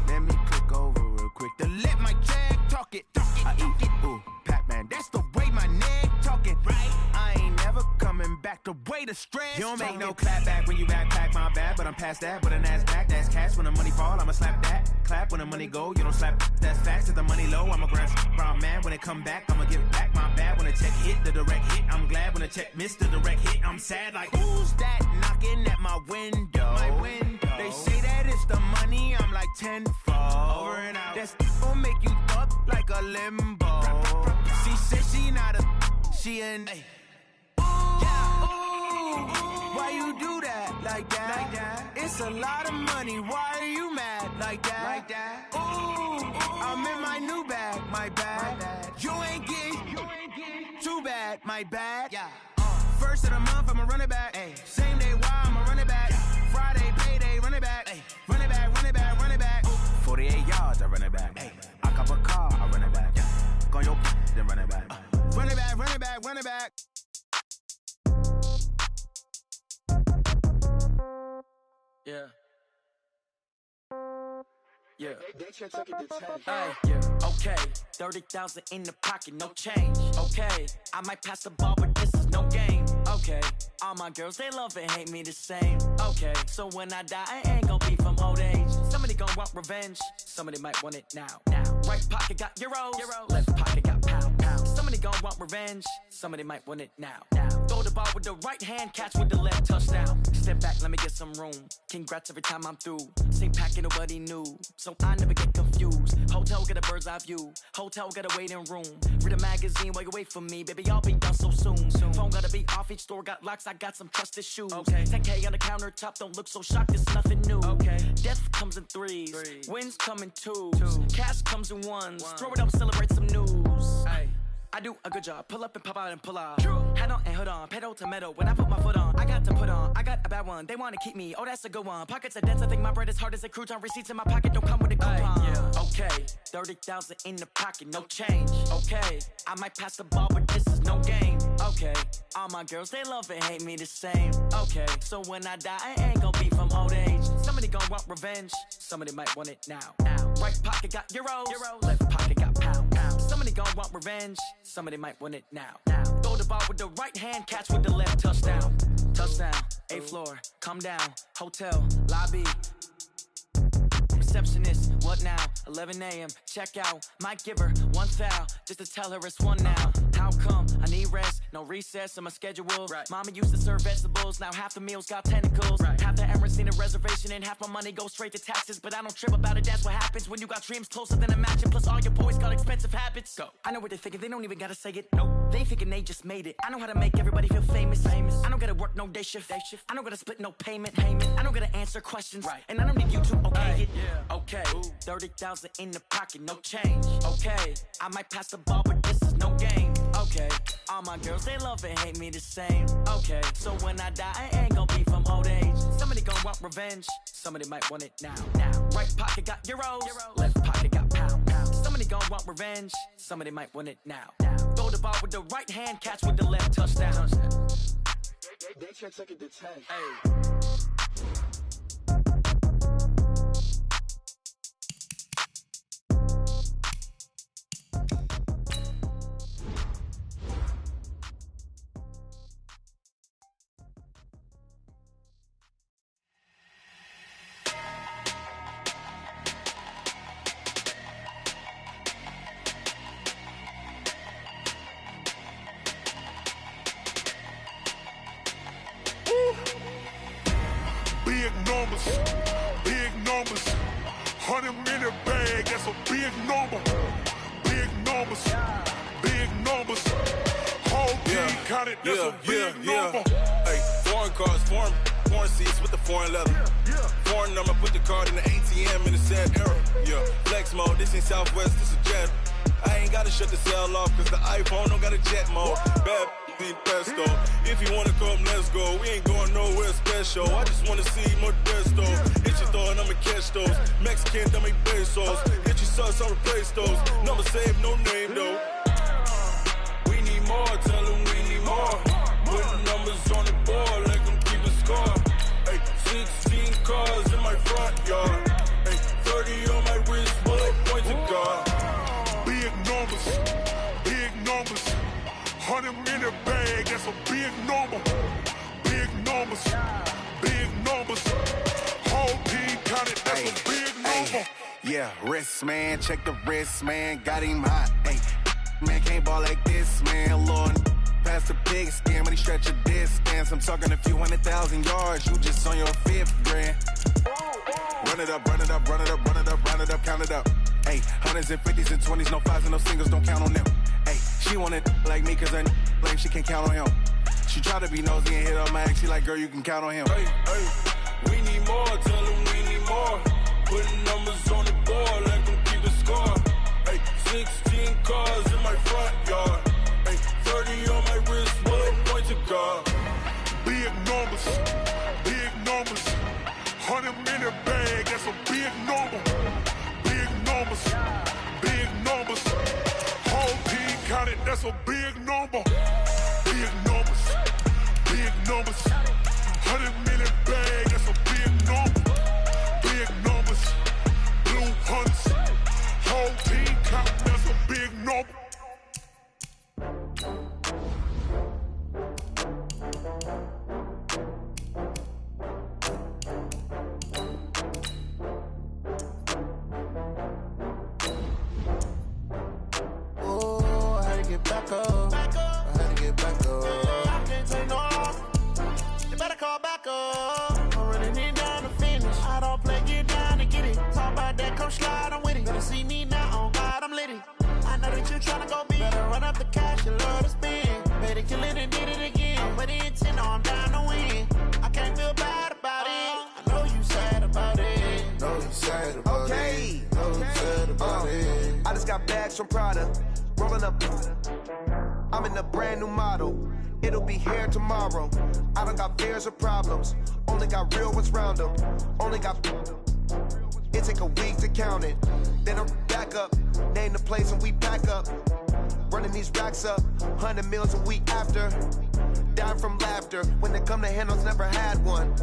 Let me click over real quick to let my jag talk it. I eat it, ooh, Pac-Man, that's the way my neck talking. Right, I ain't never coming back the way the stress. You don't make no clap back when you backpack, my bad, but I'm past that. But a NASDAQ, that's cash. When the money fall, I'ma slap that. Clap when the money go, you don't slap. That's facts. If the money low, I'ma grab brown man. When it come back, I'ma give it back. My bad when the check hit, the direct hit. I'm glad when the check missed the direct hit. I'm sad like, who's that knocking at my window? My window. They say that it's the money, I'm like tenfold. Over and out. That's gon' make you up like a limbo. She said she not a, she an. Why you do that like that? It's a lot of money, why are you mad like that? Ooh, I'm in my new bag, my bad. You ain't get too bad, my bad. First of the month, I'ma run it back. Same day, why I'ma run it back. Friday, payday, run it back. Run it back, run it back, run it back. 48 yards, I run it back. I cop a car, I run it back. Go yo, then run it back. Run it back, run it back, run it back. Yeah. Yeah. Yeah. Okay. 30,000 in the pocket, no change. Okay. I might pass the ball, but this is no game. Okay. All my girls, they love and hate me the same. Okay. So when I die, I ain't gon' be from old age. Somebody gon' want revenge. Somebody might want it now. Right pocket got euros. Left pocket got pound. Somebody gon' want revenge. Somebody might want it now. Throw the ball with the right hand, catch with the left, touchdown. Step back, let me get some room. Congrats every time I'm through. Same packet, nobody knew. So I never get confused. Hotel get a bird's eye view. Hotel get a waiting room. Read a magazine while you wait for me. Baby, I'll be done so soon. Phone gotta be off, each store got locks. I got some trusted shoes. 10K on the countertop, don't look so shocked, it's nothing new. Death comes in threes. Wins come in twos. Cash comes in ones. Throw it up, celebrate some news. I do a good job, pull up and pop out and pull out. Hat on and hood on, pedal to metal. When I put my foot on, I got to put on. I got a bad one, they wanna keep me. Oh, that's a good one. Pockets are dense, I think my bread is hard as a crouton. Receipts in my pocket don't come with a coupon. Okay, 30,000 in the pocket, no change. Okay, I might pass the ball, but this is no game. Okay, all my girls, they love and hate me the same. Okay, so when I die, I ain't gon' be from old age. Somebody gon' want revenge. Somebody might want it now. Right pocket got euros. Left pocket got pound. Somebody gon' want revenge. Somebody might want it now. Throw the ball with the right hand, catch with the left, touchdown. Touchdown, 8th floor, come down. Hotel, lobby. Receptionist, what now? 11 a.m., check out. Might give her one foul, just to tell her it's one now. How come? I need rest, no recess in my schedule. Mama used to serve vegetables, now half the meals got tentacles. Half the Emirates need a reservation and half my money goes straight to taxes. But I don't trip about it, that's what happens when you got dreams closer than a matching. Plus all your boys got expensive habits. Go. I know what they're thinking, they don't even gotta say it. Nope. They thinking they just made it. I know how to make everybody feel famous. I don't gotta work no day shift. I don't gotta split no payment. I don't gotta answer questions. And I don't need you to okay it. Okay, 30,000 in the pocket, no change. Okay, I might pass the ball, but this is no game. Okay, all my girls, they love and hate me the same. Okay, so when I die, I ain't gon' be from old age. Somebody gon' want revenge. Somebody might want it now. Right pocket got euros. Left pocket got pound. Somebody gon' want revenge. Somebody might want it now. Throw the ball with the right hand, catch with the left, touchdown. They can't take it to 10. Big numbers, 100-minute bag, that's a big number. Big numbers, whole team counted, that's a big number. Hey, foreign cars, foreign seats with the foreign leather. Foreign number, put the card in the ATM in the sad era. Yeah, flex mode, this ain't Southwest, this is jet. I ain't gotta shut the cell off, cause the iPhone don't got a jet mode. Bad need pesto. If you wanna come, let's go. We ain't going nowhere special. I just wanna see Modesto. Hit your throw and I'ma catch those. Mexican, dummy pesos. Hit your sus, I'll replace those. Number saved, no name though. We need more, tell them we need more. Put numbers on the board, let them keep a score. Ay, 16 cars in my front yard. Ay, 30 on my wrist, bullet point to God. Big numbers, big numbers. 100 in the bag, that's a big number. Big numbers, big numbers. Whole team counted, that's a big number. Yeah, wrist man, check the wrist man, got him hot. Ay, man can't ball like this, man. Lord, past the big skin, when he stretch a distance. I'm talking a few 100,000 yards, you just on your 5th grand. Run it up, run it up, run it up, run it up, run it up, count it up. Hey, 100s and 50s and 20s, no 5s and no singles, don't count on them. Hey, she wanted like me cause her like she can't count on him. She tried to be nosy and hit up my ex, she like, girl, you can count on him. Hey, hey, we need more, tell them we need more. Putting numbers on the board, let them keep the score. Hey, 16 cars in my front yard. Hey, 30 on my wrist, bullet point to God. Big numbers, big numbers. 100 in the bag, that's a big number. Big numbers, big numbers. Whole team counted, that's a big number. Big numbers, big numbers. 100 in the bag, that's a big number. Big numbers, blue hunts. Whole team counted, that's a big number. Get back up. I had to get back up. I can't take no loss. You better call back up. I'm running it down to finish. I don't play, get down to get it. Talk about that, come slide, I'm with it. Better see me now, on God, I'm litty. I know that you tryna go big. Better run up the cash, you love to spend. Better kill it and did it again. I'm with the intent, no, I'm down to win. I can't feel bad about it. I know you sad about it. Know you sad about it. Know you sad about it. I just got bags from Prada. Rolling up, I'm in a brand new model. It'll be here tomorrow. I don't got fears or problems. Only got real ones round them. Only got. It take a week to count it. Then I'm back up. Name the place and we pack up. Running these racks up. 100 meals a week after. Dying from laughter. When they come to handles, never had one.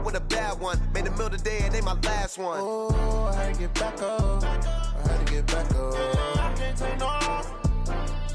With a bad one. Made a meal today and ain't my last one. Oh, I had to get back up. I had to get back up. I can't take no loss.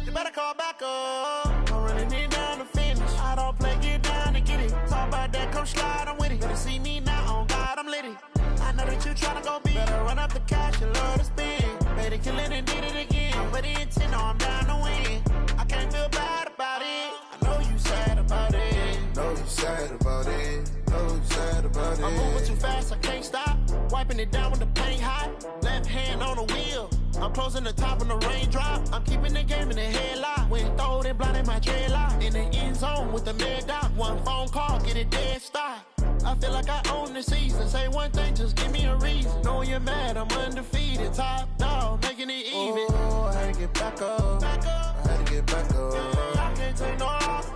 You better call back up. I'm running it down to finish. I don't play, get down to get it. Talk about that, come slide, I'm with it. Better see me now, on God, I'm litty. I know that you tryna go big. Better run up the cash, you love to spend. Better kill it and did it again. I'm with the intent, no, I'm down to win. I can't feel bad about it. I know you sad about it. Know you sad about it. Know you sad about it. I'm moving too fast, I can't stop. Wiping it down with the paint hot. Left hand on the wheel. I'm closing the top when the raindrop. I'm keeping the game in the headlock. When throwed and blinded my dreadlock. In the end zone with the mad dot. One phone call, get it dead stop. I feel like I own the season. Say one thing, just give me a reason. Knowing you're mad, I'm undefeated. Top dog, making it even. Oh, I had to get back up. I had to get back up. I can't take no loss.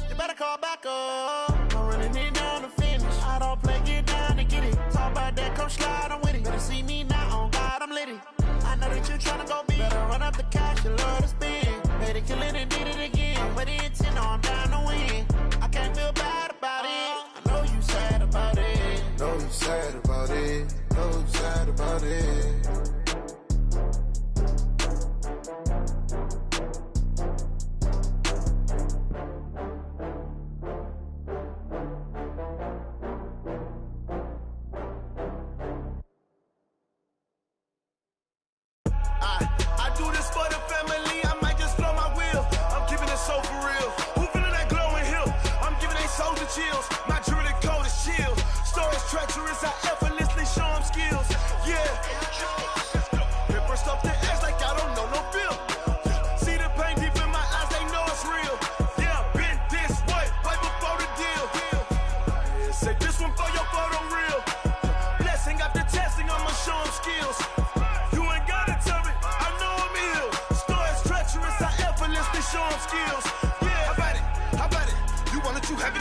You better call back up. I'm running it down to finish. I don't play, get down to get it. Talk about that, come slide, I'm with it. Better see me now, on God, I'm litty. I know that you tryna go big. Better run up the cash, you love to spend. Better kill it and did it again. I'm with the intent, no, I'm down to win. I can't feel bad about it. I know you sad about it. Know you sad about it. Know you sad about it. I do this for the family, I might just blow my wheel. I'm keeping it so for real. Who feeling that glowing hill? I'm giving they soldier chills. My jewelry code is chill. Stories treacherous, I effortlessly show them skills. Yeah. Ripper stuff the edge like I don't know no feel. See the pain deep in my eyes, they know it's real. Yeah, been this way, right before the deal.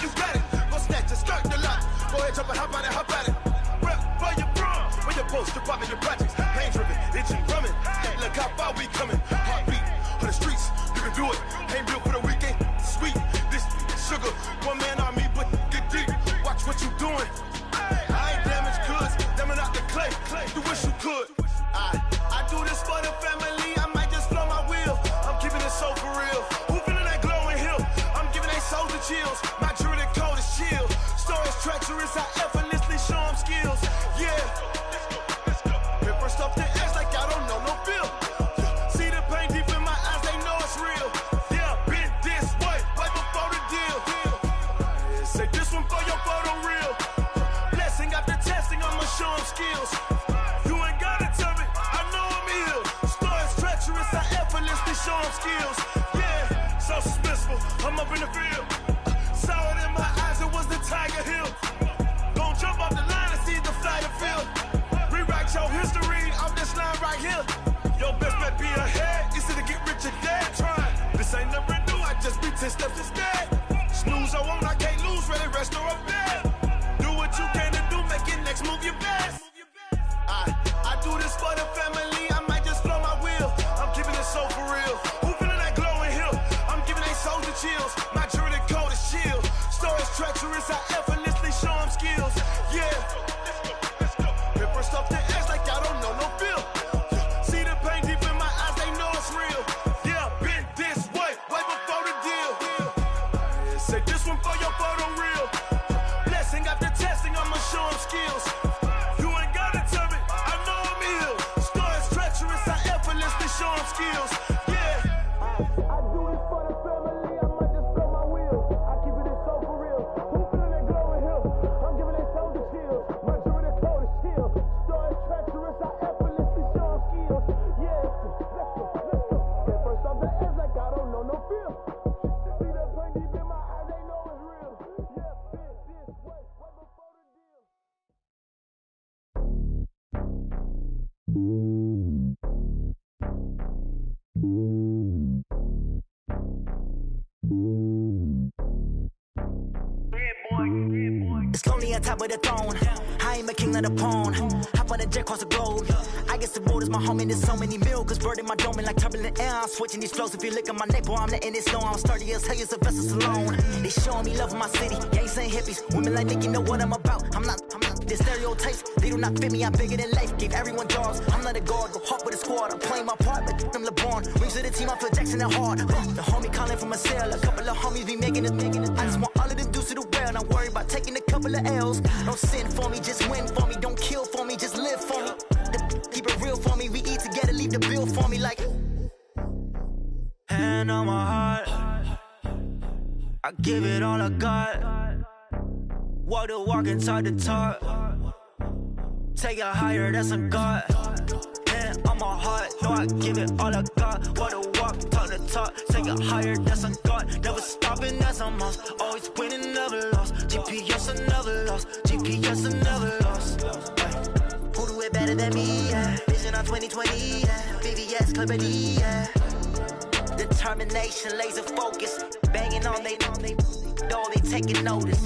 you got it. Go snatch it, skirt the lot. Go ahead, jump and hop on it, hop at it. Rep for your bro, when your post, your pop in your projects. Pain driven, itching, drumming. Look how far we coming. Heartbeat on the streets, you can do it. Ain't built for the weekend, sweet. This sugar, one man army, but get deep. Watch what you doing. I ain't damaged goods, damn out the clay. You wish you could. I do this for the family. I might just blow my wheel. I'm keeping it so for real. Who feeling that glowing hill? I'm giving they souls the chills. My jewelry code is chill. Stories treacherous, I effortlessly show them skills. Yeah. Paper stuff to edge like I don't know no feel. See the pain deep in my eyes, they know it's real. Yeah, been this way, right before the deal. Say this one for your photo real. Blessing after testing, I'ma show them skills. You ain't gotta tell me, I know I'm ill. Stories treacherous, I effortlessly show them skills. Yeah, so suspenseful, I'm up in the field. Saw it in my eyes, it was the Tiger Hill. Gon' jump off the line and see the flight of field. Rewrite your history off this line right here. Your best bet be ahead, easy to get rich or dead. Try, this ain't never new, I just be 10 steps instead. Snooze I won't, I can't lose, ready, rest or up bed. Do what you can to do, make your next move your best. I do this for the family, I might just blow my wheel. I'm keeping it so for real. Who feeling that glowing hill? I'm giving they souls the chills. My jewelry code is chill. Stories treacherous, I effortlessly show them skills. Yeah. Paper stuff to edge like I don't know no feel. See the pain deep in my eyes, they know it's real. Yeah, been this way, way before the deal. Say this one for your photo real. Blessing after testing, I'ma show them skills. You ain't gotta tell me, I know I'm ill. Stories treacherous, I effortlessly show them skills. Yeah. I do this for the family, I might just blow my wheel. I keep it so for real. Who feeling that glowing hill? I'm giving they souls the chills. My jewelry code is chill. Stories treacherous, I effortlessly show them skills. Yeah, let's go. At first off the edge like I don't know no feel. See that pain deep in my eyes, they know it's real. Yeah, been this way, way before the deal. It's lonely on top of the throne. I am a king of the pawn. Hop on a jet across the globe. I guess the road is my home and there's so many milk. Bird in my dome and like turbulent air. I'm switching these flows. If you look at my neck, boy, I'm letting it snow. I'm sturdy as hell as a vessel alone. They showing me love in my city. Gangs ain't hippies. Women like Nick, you know what I'm about. I'm not. The stereotypes, they do not fit me. I'm bigger than life. Gave everyone dogs. I'm not a guard. Go hard with a squad. I'm playing my part, but I'm LeBron. Rings to the team, I feel Jackson and hard. The homie calling from a cell. A couple of homies be making it. I just want all of them dudes to do well. Not worry about taking a couple of L's. Don't sin for me, just win for me. Don't kill for me, just live for me. Keep it real for me. We eat together, leave the bill for me like. Hand on my heart, I give it all I got. Walk the walk and talk the talk. Take it higher, that's a God. Hand on my heart, no, I give it all I got. Walk the walk, talk the talk. Take it higher, that's a God. Never stopping, that's a must. Always winning, never lost. GPS, I never lost. GPS, I never lost. Who do it better than me? Yeah. Vision on 2020, yeah. VVS, Clarity, yeah. Determination, laser focus. Banging on they know they taking notice.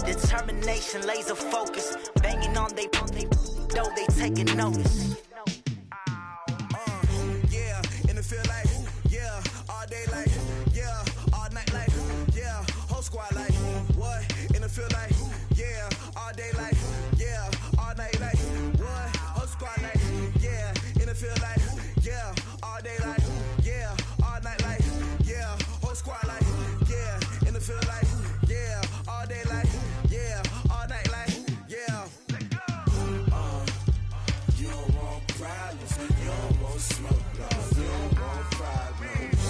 Determination, laser focus. Banging on they know they taking notice. Yeah, in the field like, yeah, all day like, yeah, all night like, yeah, whole squad like, what? In the field like, yeah, all day like, yeah, all night like, what? Whole squad like, yeah, in the field like, yeah, all day like, yeah, all night like, yeah, whole squad like, yeah, in the field like, yeah, all day like, yeah, all night like, yeah. You don't want problems, you don't want smoke, dog. You don't want problems.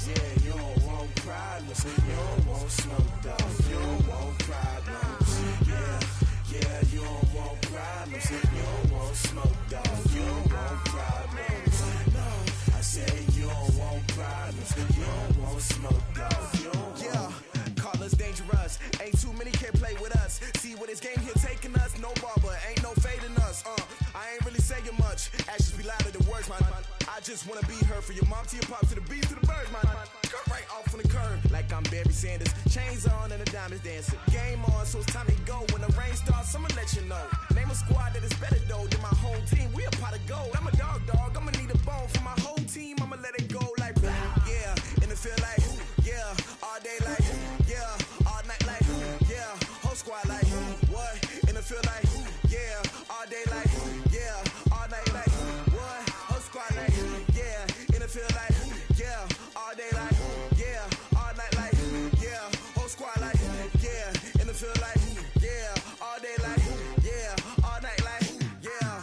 Yeah, you don't want problems, you don't want smoke, dog. You don't want problems. Yeah, you don't want problems, you don't want smoke, dog. You don't want problems. No, just wanna be her. From your mom to your pop to the beat to the birds, my skirt right off on the curb. Like I'm Barry Sanders, chains on and the diamonds dancing. Game on, so it's time to go. When the rain starts, I'ma let you know. Name a squad that is better though than my home team. We a pot of gold. I'm a dog, I'ma need a bone for my whole team. I'ma let it go like yeah, and it feel like yeah, all day like yeah, all night like yeah, whole squad like what? And it feel like yeah, all day like yeah, all night like what? Whole squad like yeah, and it feel like yeah, all day like yeah, all night like yeah, whole squad like yeah, and it feel like yeah, all day like yeah, all night like yeah.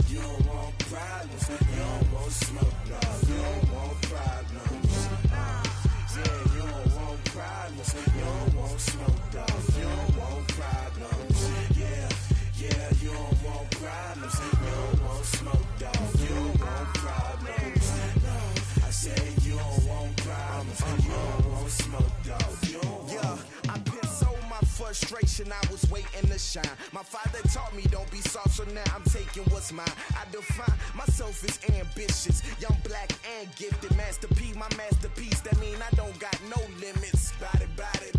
You don't want problems, you don't want smoke, no, you don't want problems. Yeah, you don't want problems, you don't want smoke, no, you don't want problems. Yeah, you don't want problems, you don't want smoke, dog, you don't want problems. No, I said you don't want problems, you don't want smoke, dog, you don't want. Yeah, I've been so my frustration, I was waiting to shine. My father taught me don't be soft, so now I'm taking what's mine. I define myself as ambitious, young, black, and gifted. Master P, my masterpiece, that mean I don't got no limits. Bout it,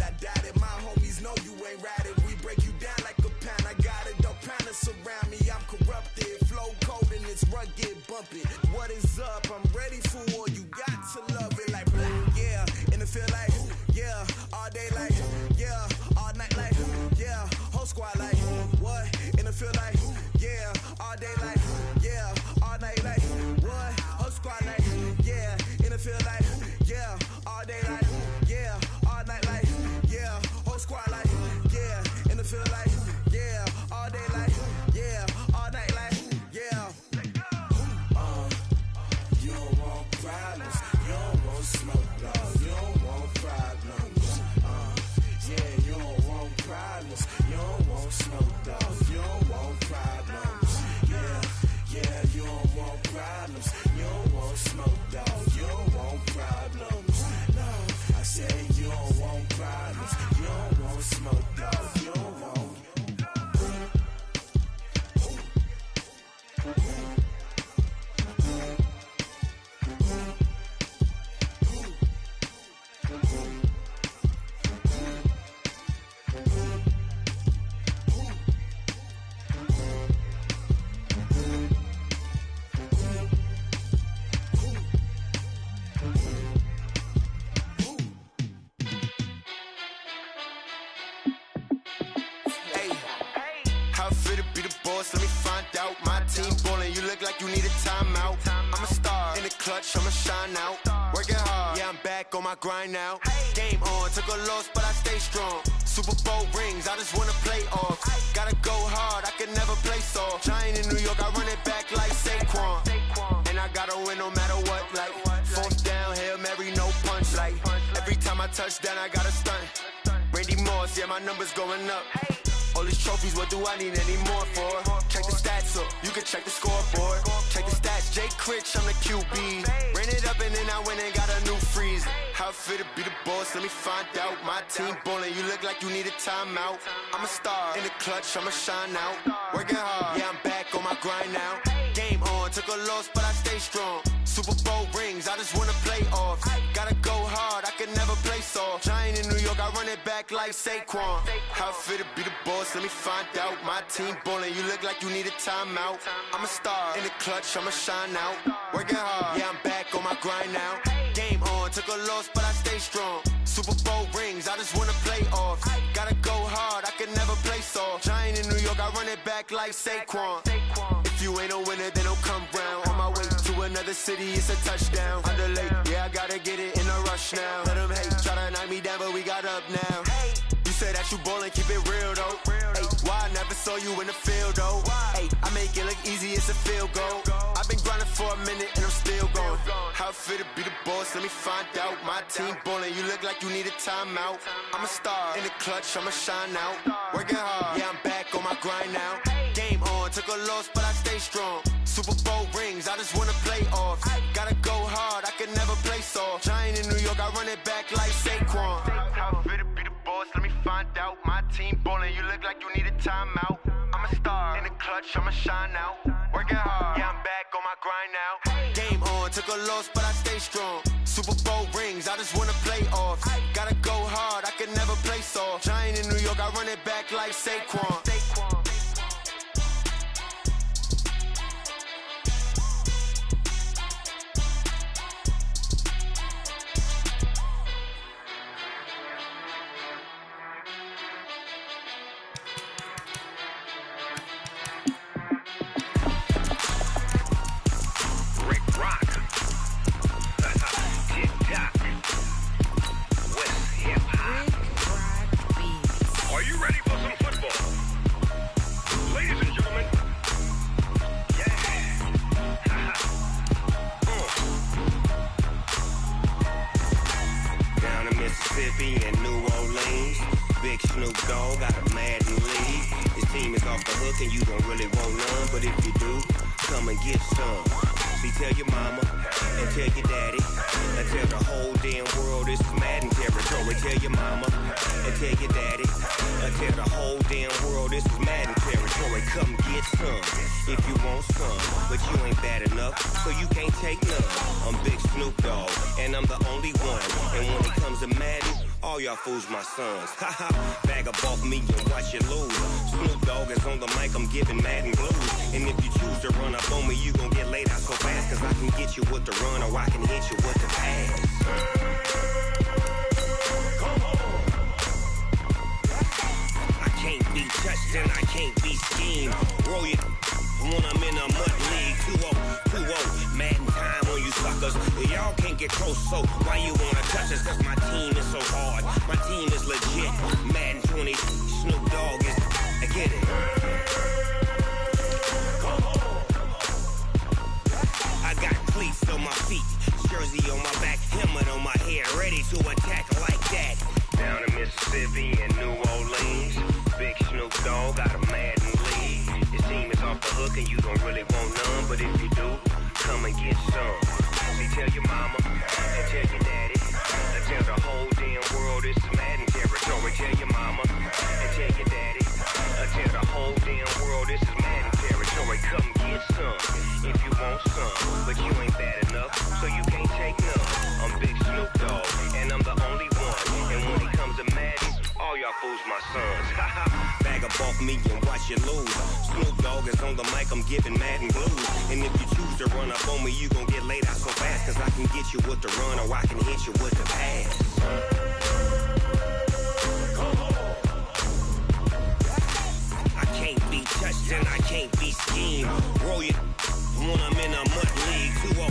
I doubt it. My homies know you ain't ratted. We break you down like a pound. I got it, don't pound to surround me. I'm corrupted, flow cold and it's rugged, bumpy. What is up? I'm ready for war. You got to love it like yeah, and it feel like yeah, all day like yeah, all night like yeah, whole squad like what? And it feel like yeah, all day like yeah, all night like what? Whole squad like yeah, and it feel like yeah, all day like yeah, all night like yeah, whole squad like yeah, and it feel like yeah, all day like yeah, all night like yeah. You don't want problems, you don't want smoke, no, you don't want problems. Yeah, you don't want problems, you don't want smoke, dog, you don't want problems. Yeah, you don't want problems, you don't want smoke, dog, you don't want problems. No, I said you don't want problems, you don't want smoke, dog, you don't want. Let me find out. My team ballin', you look like you need a timeout. I'm a star in the clutch, I'ma shine out. Working hard, yeah, I'm back on my grind now. Game on, took a loss, but I stay strong. Super Bowl rings, I just wanna play off. Gotta go hard, I can never play soft. Giant in New York, I run it back like Saquon. And I gotta win no matter what, like fourth down, Hail Mary, no punch. Like every time I touch down, I gotta stunt. Randy Moss, yeah, my numbers going up. All these trophies, what do I need any more for? Check the stats up, you can check the scoreboard. Check the stats, Jay Critch, I'm the QB. Ran it up and then I went and got a new freeze. How it feel to be the boss, let me find out. My team ballin', you look like you need a timeout. I'm a star in the clutch, I'ma shine out. Working hard, yeah, I'm back on my grind now. Game on, took a loss, but I stay strong. Super Bowl rings, I just wanna play off. Gotta go hard, I can never play soft. Giant in New York, I run it back like Saquon. How it feel to be the boss, let me find out. My team ballin', you look like you need a timeout. I'm a star in the clutch, I'ma shine out. Working hard, yeah, I'm back on my grind now. Game on, took a loss, but I stay strong. Super Bowl rings, I just wanna play off. Gotta go hard, I can never play soft. Giant in New York, I run it back like Saquon. If you ain't a winner, then don't come round. On my way to another city, it's a touchdown. Underlay, yeah, I gotta get it in a rush now. Let them hate, try to knock me down, but we got up now. You say that you ballin', keep it real though. Ay, why I never saw you in the field though? Ay, I make it look easy, it's a field goal. I've been grinding for a minute and I'm still going. How it feel to be the boss, let me find out. My team ballin', you look like you need a timeout. I'm a star in the clutch, I'ma shine out. Working hard, yeah, I'm back on my grind now. Game on, took a loss, but I stay strong. Super Bowl rings, I just wanna play off. Gotta go hard, I can never play soft. Giant in New York, I run it back like Saquon. How it feel to be the boss, let me find out. My team ballin', you look like you need a timeout. I'm a star in the clutch, I'ma shine out. Working hard, yeah, I'm back on my like Saquon. Are you ready for some football? Ladies and gentlemen, Down in Mississippi and New Orleans, Big Snoop Dogg got a Madden lead. His team is off the hook and you don't really want none, but if you do, come and get some. See, tell your mama and tell your daddy and tell the whole damn world this is Madden territory. Tell your mama and tell your daddy and tell the whole damn world this is Madden territory. Come get some if you want some, but you ain't bad enough, so you can't take none. I'm Big Snoop Dogg and I'm the only one, and when it comes to Madden, all y'all fools my sons. Haha, bag up off me and watch you lose. Snoop Dogg is on the mic, I'm giving Madden blues. And if you choose to run up on me, you gon' get laid out so fast, cause I can get you with the run or I can hit you with the pass. I can't be touched and I can't be schemed. Roll you when I'm in a mud league. 2-0, Madden time on you suckers. Y'all can't get close, so why you wanna touch us? Cause my team is so hard, my team is legit. Madden 20, Snoop Dogg is, I get it. I got cleats on my feet, jersey on my back, helmet on my head, ready to attack like that. down in Mississippi and New Orleans, Big Snoop Dogg got a Madden lead. His team is off the hook and you don't really want none, but if you do, come and get some. See, tell your mama and tell your daddy and tell the whole damn world this is Madden territory. Tell your mama and tell your daddy and tell the whole damn world this is Madden territory. Come get some if you want some, but you ain't bad enough, so you can't take none. I'm Big Snoop Dogg and I'm the only one, and when it comes to Madden, all y'all fools my sons. Bag up off me and watch you lose. Snoop Dogg is on the mic, I'm giving Madden blues. And if you choose to run up on me, you gon' get laid out so fast, cause I can get you with the run or I can hit you with the pass. I can't be touched and I can't be schemed. Roll you when I'm in a mud league. 2-0,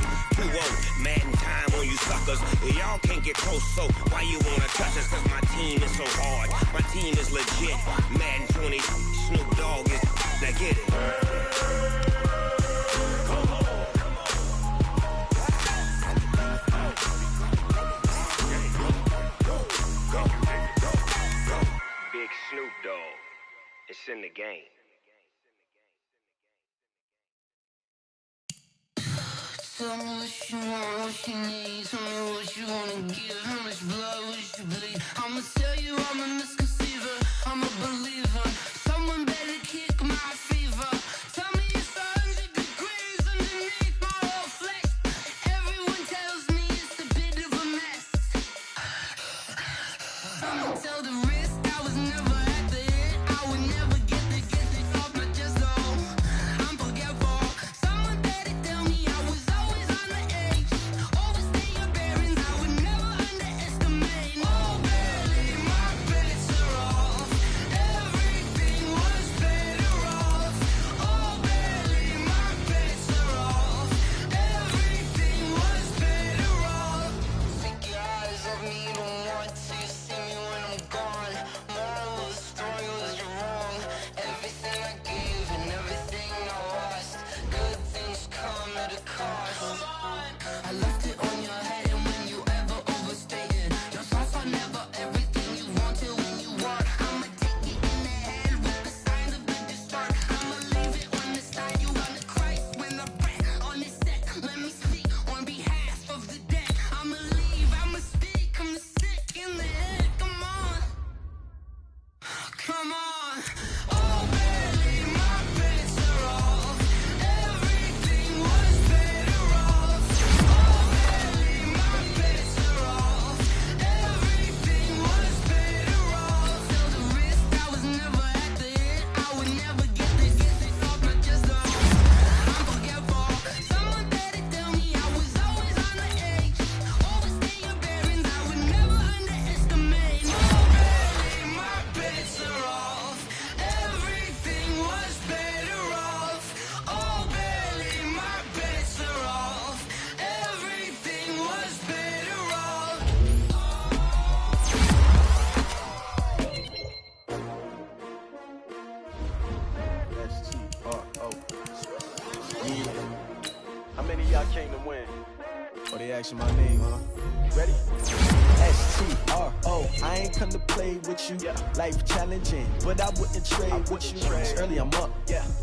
Madden time on you suckers. Y'all can't get close, so why you wanna touch us? Cause my team is so hard, my team is legit. Madden 20, Snoop Dogg is, now get it. Big Snoop Dogg, it's in the game. Tell me what you want, what you need. Tell me what you wanna give. How much blood would you bleed? I'ma tell you I'm a misconceiver. I'm a believer. Someone better kick my fever. Tell me it's 100 degrees underneath my whole flesh. Everyone tells me it's a bit of a mess. I'ma tell the risk I was never at the end. I would never get the off my chest, though. I'm forgetful. Someone better tell me I was always on the edge. Overstay your bearings, I would never underestimate. Oh, barely, my bets are off. I came to win. Oh, they asking my name, huh? Ready? S-T-R-O. I ain't come to play with you. Life challenging, but I wouldn't trade with you. Early I'm up.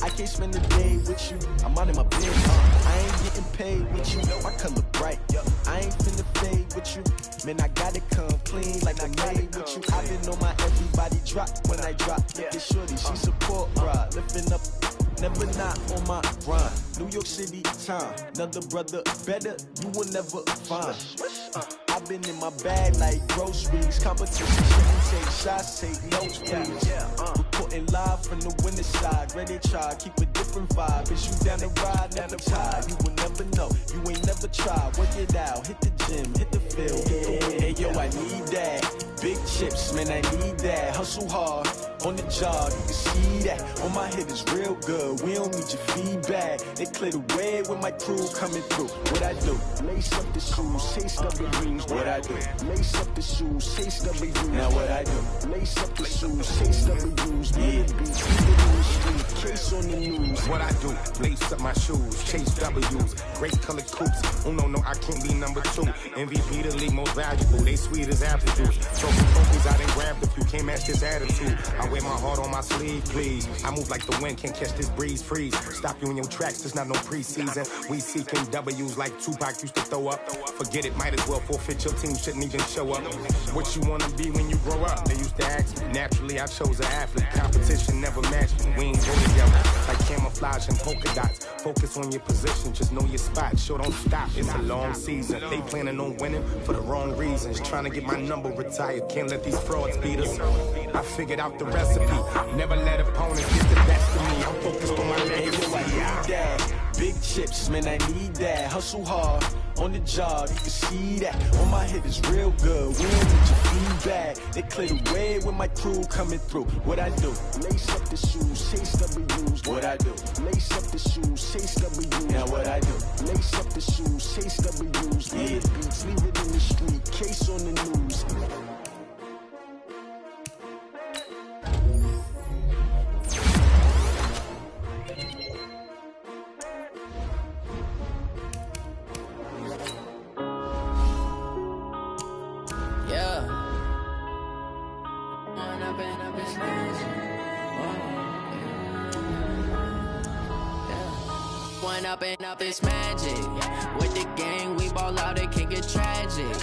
I can't spend the day with you. I'm out in my business. I ain't getting paid with you. I color bright. I ain't finna fade with you. Man, I gotta come clean like I made with you. I've been on my everybody drop when I drop. Look at shorty, she support ride. Lifting up, never not on my grind. New York City time, another brother better you will never find. I've been in my bag like groceries. Competition shouldn't take shots, take notes, please. Reporting live from the winning side. Ready to try, keep a different vibe. Is you down the ride, never tired. You will never know, you ain't never tried. Work it out, hit the gym, hit the field, hit the win. Hey yo, I need that. Big chips, man, I need that. Hustle hard, on the job, you can see that. On my head is real good, we don't need your feedback. They clear the way with my crew coming through. What I do? Lace up the shoes, taste of the rings. What I do? Lace up the shoes, taste of the rings. Now what I do? Lace up the shoes, taste of the rings. Beats, leave it in the street, case on the news. What I do? Lace up my shoes, chase W's, great colored coops. Oh no, I can't be number 2. MVP the league most valuable, they sweet as apple juice. Trophies I done grabbed if you can't match this attitude. I wear my heart on my sleeve, please. I move like the wind, can't catch this breeze, freeze. Stop you in your tracks, there's not no preseason. We seeking W's like Tupac used to throw up. Forget it, might as well forfeit, your team shouldn't even show up. What you wanna be when you grow up? They used to ask me. Naturally, I chose an athlete. Competition never matched me. We ain't go together. Like camouflage and polka dots. Focus on your position, just know your spot. Sure, don't stop, it's a long season. They planning on winning for the wrong reasons. Trying to get my number retired, can't let these frauds beat us. I figured out the recipe. Never let opponents get the best of me. I'm focused on my legacy. I need that. Big chips, man, I need that. Hustle hard, on the job, you can see that. On my head is real good, we don't need your feedback. They clear the way with my crew coming through. What I do? Lace up the shoes, chase W's. What I do? Lace up the shoes, chase W's. Now what I do? Lace up the shoes, chase W's. Beats, leave it in the street, case on the news. Up it's magic. With the gang, we ball out, it can get tragic.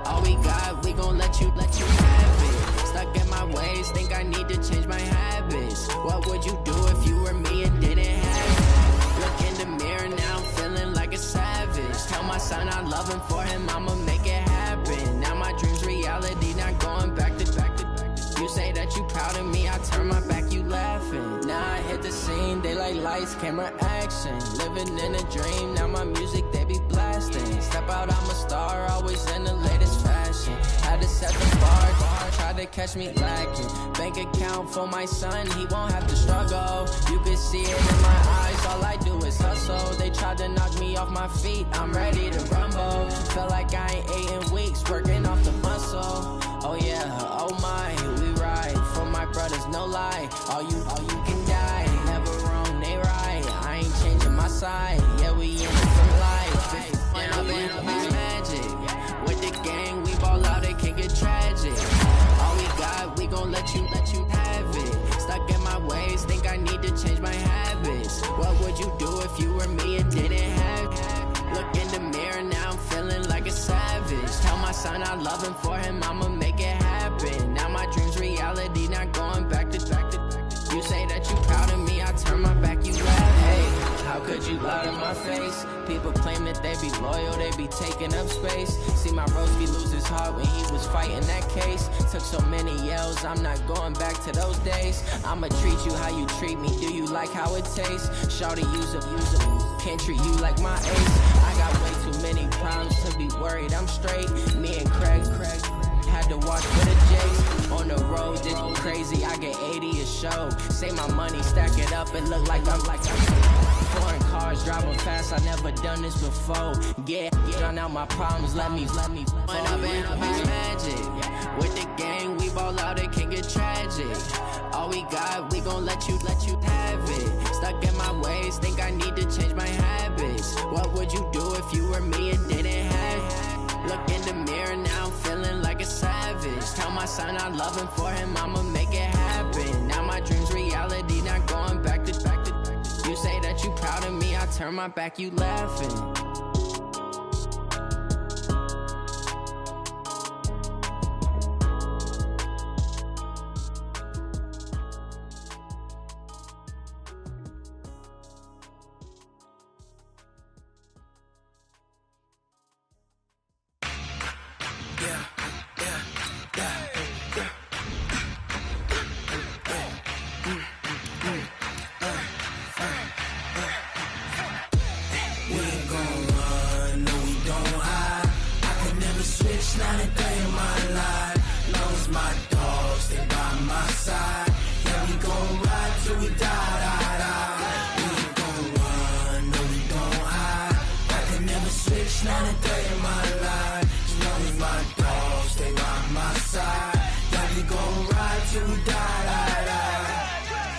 All we got, we gon' let you have it. Stuck in my ways, think I need to change my habits. What would you do if you were me and didn't have it? Look in the mirror, now I'm feeling like a savage. Tell my son I love him, for him I'ma make it happen. Now my dream's reality, not going back to. You say that you proud of me, I turn my back, you laughing. Now I hit the scene, they like lights, camera, action. Living in a dream, now my music, they be blasting. Step out, I'm a star, always in the latest fashion. Had to set the bar, try to catch me lacking. Bank account for my son, he won't have to struggle. You can see it in my eyes, all I do is hustle. They tried to knock me off my feet, I'm ready to rumble. Feel like I ain't ate in weeks, working off the muscle. Oh yeah, oh my, we ride for my brothers, no lie. All you can die, never wrong, they right. I ain't changing my side, yeah, we in it for life. It's magic. With the gang, we ball out, it can get tragic. All we got, we gon' let you have it. Stuck in my ways, think I need to change my habits. What would you do if you were me and didn't have it? Look in the mirror, now I'm feeling like a savage. Tell my son I love him, for him I'ma make it happen. Now my dream's reality, not going back to. You say that you proud of me, I turn my back, you laugh. Hey, how could you lie to my face? People claim that they be loyal, they be taking up space. See my Roski lose his heart when he was fighting that case. Took so many yells, I'm not going back to those days. I'ma treat you how you treat me, do you like how it tastes? Shawty, use a can't treat you like my ace. I got way too many problems to be worried, I'm straight. Me and Craig had to watch for the Jakes. On the road, this crazy, I get 80 a show. Say my money, stack it up, and look like I'm foreign cars, driving fast, I never done this before. Get on out my problems, let me When up in it's magic. With the gang, we ball out, it can get tragic. All we got, we gon' let you have it. Stuck in my ways, think I need to change my habits. What would you do if if you were me and didn't have. Look in the mirror now, I'm feeling like a savage. Tell my son I love him, for him I'ma make it happen. Now my dream's reality, not going back to. You say that you proud of me, I turn my back, you laughing.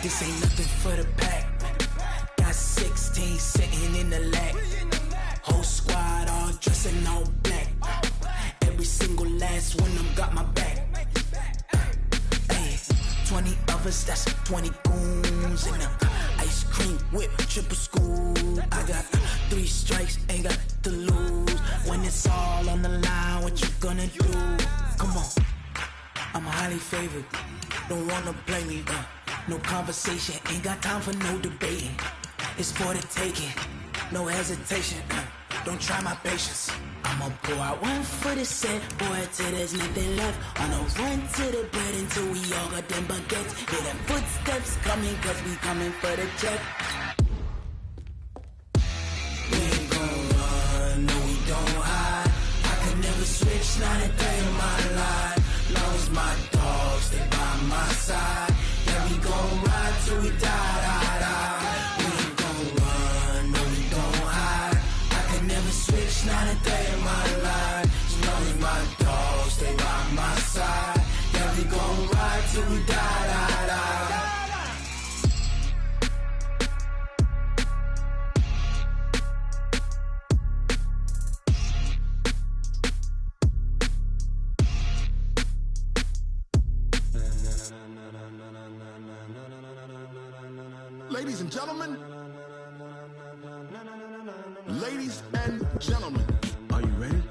This ain't nothing for the pack. Got 16 sitting in the lag. Whole squad all dressing all black. Every single last one of them got my back. Hey, 20 of us, that's 20 goons in them. Ice cream whip, triple scoop. I got 3 strikes, ain't got to lose. When it's all on the line, what you gonna do? Come on, I'm highly favored. Don't wanna play me, no conversation, ain't got time for no debating. It's for the taking, no hesitation. Don't try my patience. I'ma pour out one for the set, boy, till there's nothing left. On a run to the bread until we all got them baguettes. Hear them footsteps coming, cause we coming for the check. We ain't gon' run, no we don't hide. I could never switch, not a day in my life. Long as my dogs stay by my side. Yeah, we gon' ride till we die. We ain't gon' run, no we don't hide. I can never switch, not a day in my life. As long as my dogs stay by my side. Yeah, we gon' ride till we die. Ladies and gentlemen, ladies and gentlemen, are you ready?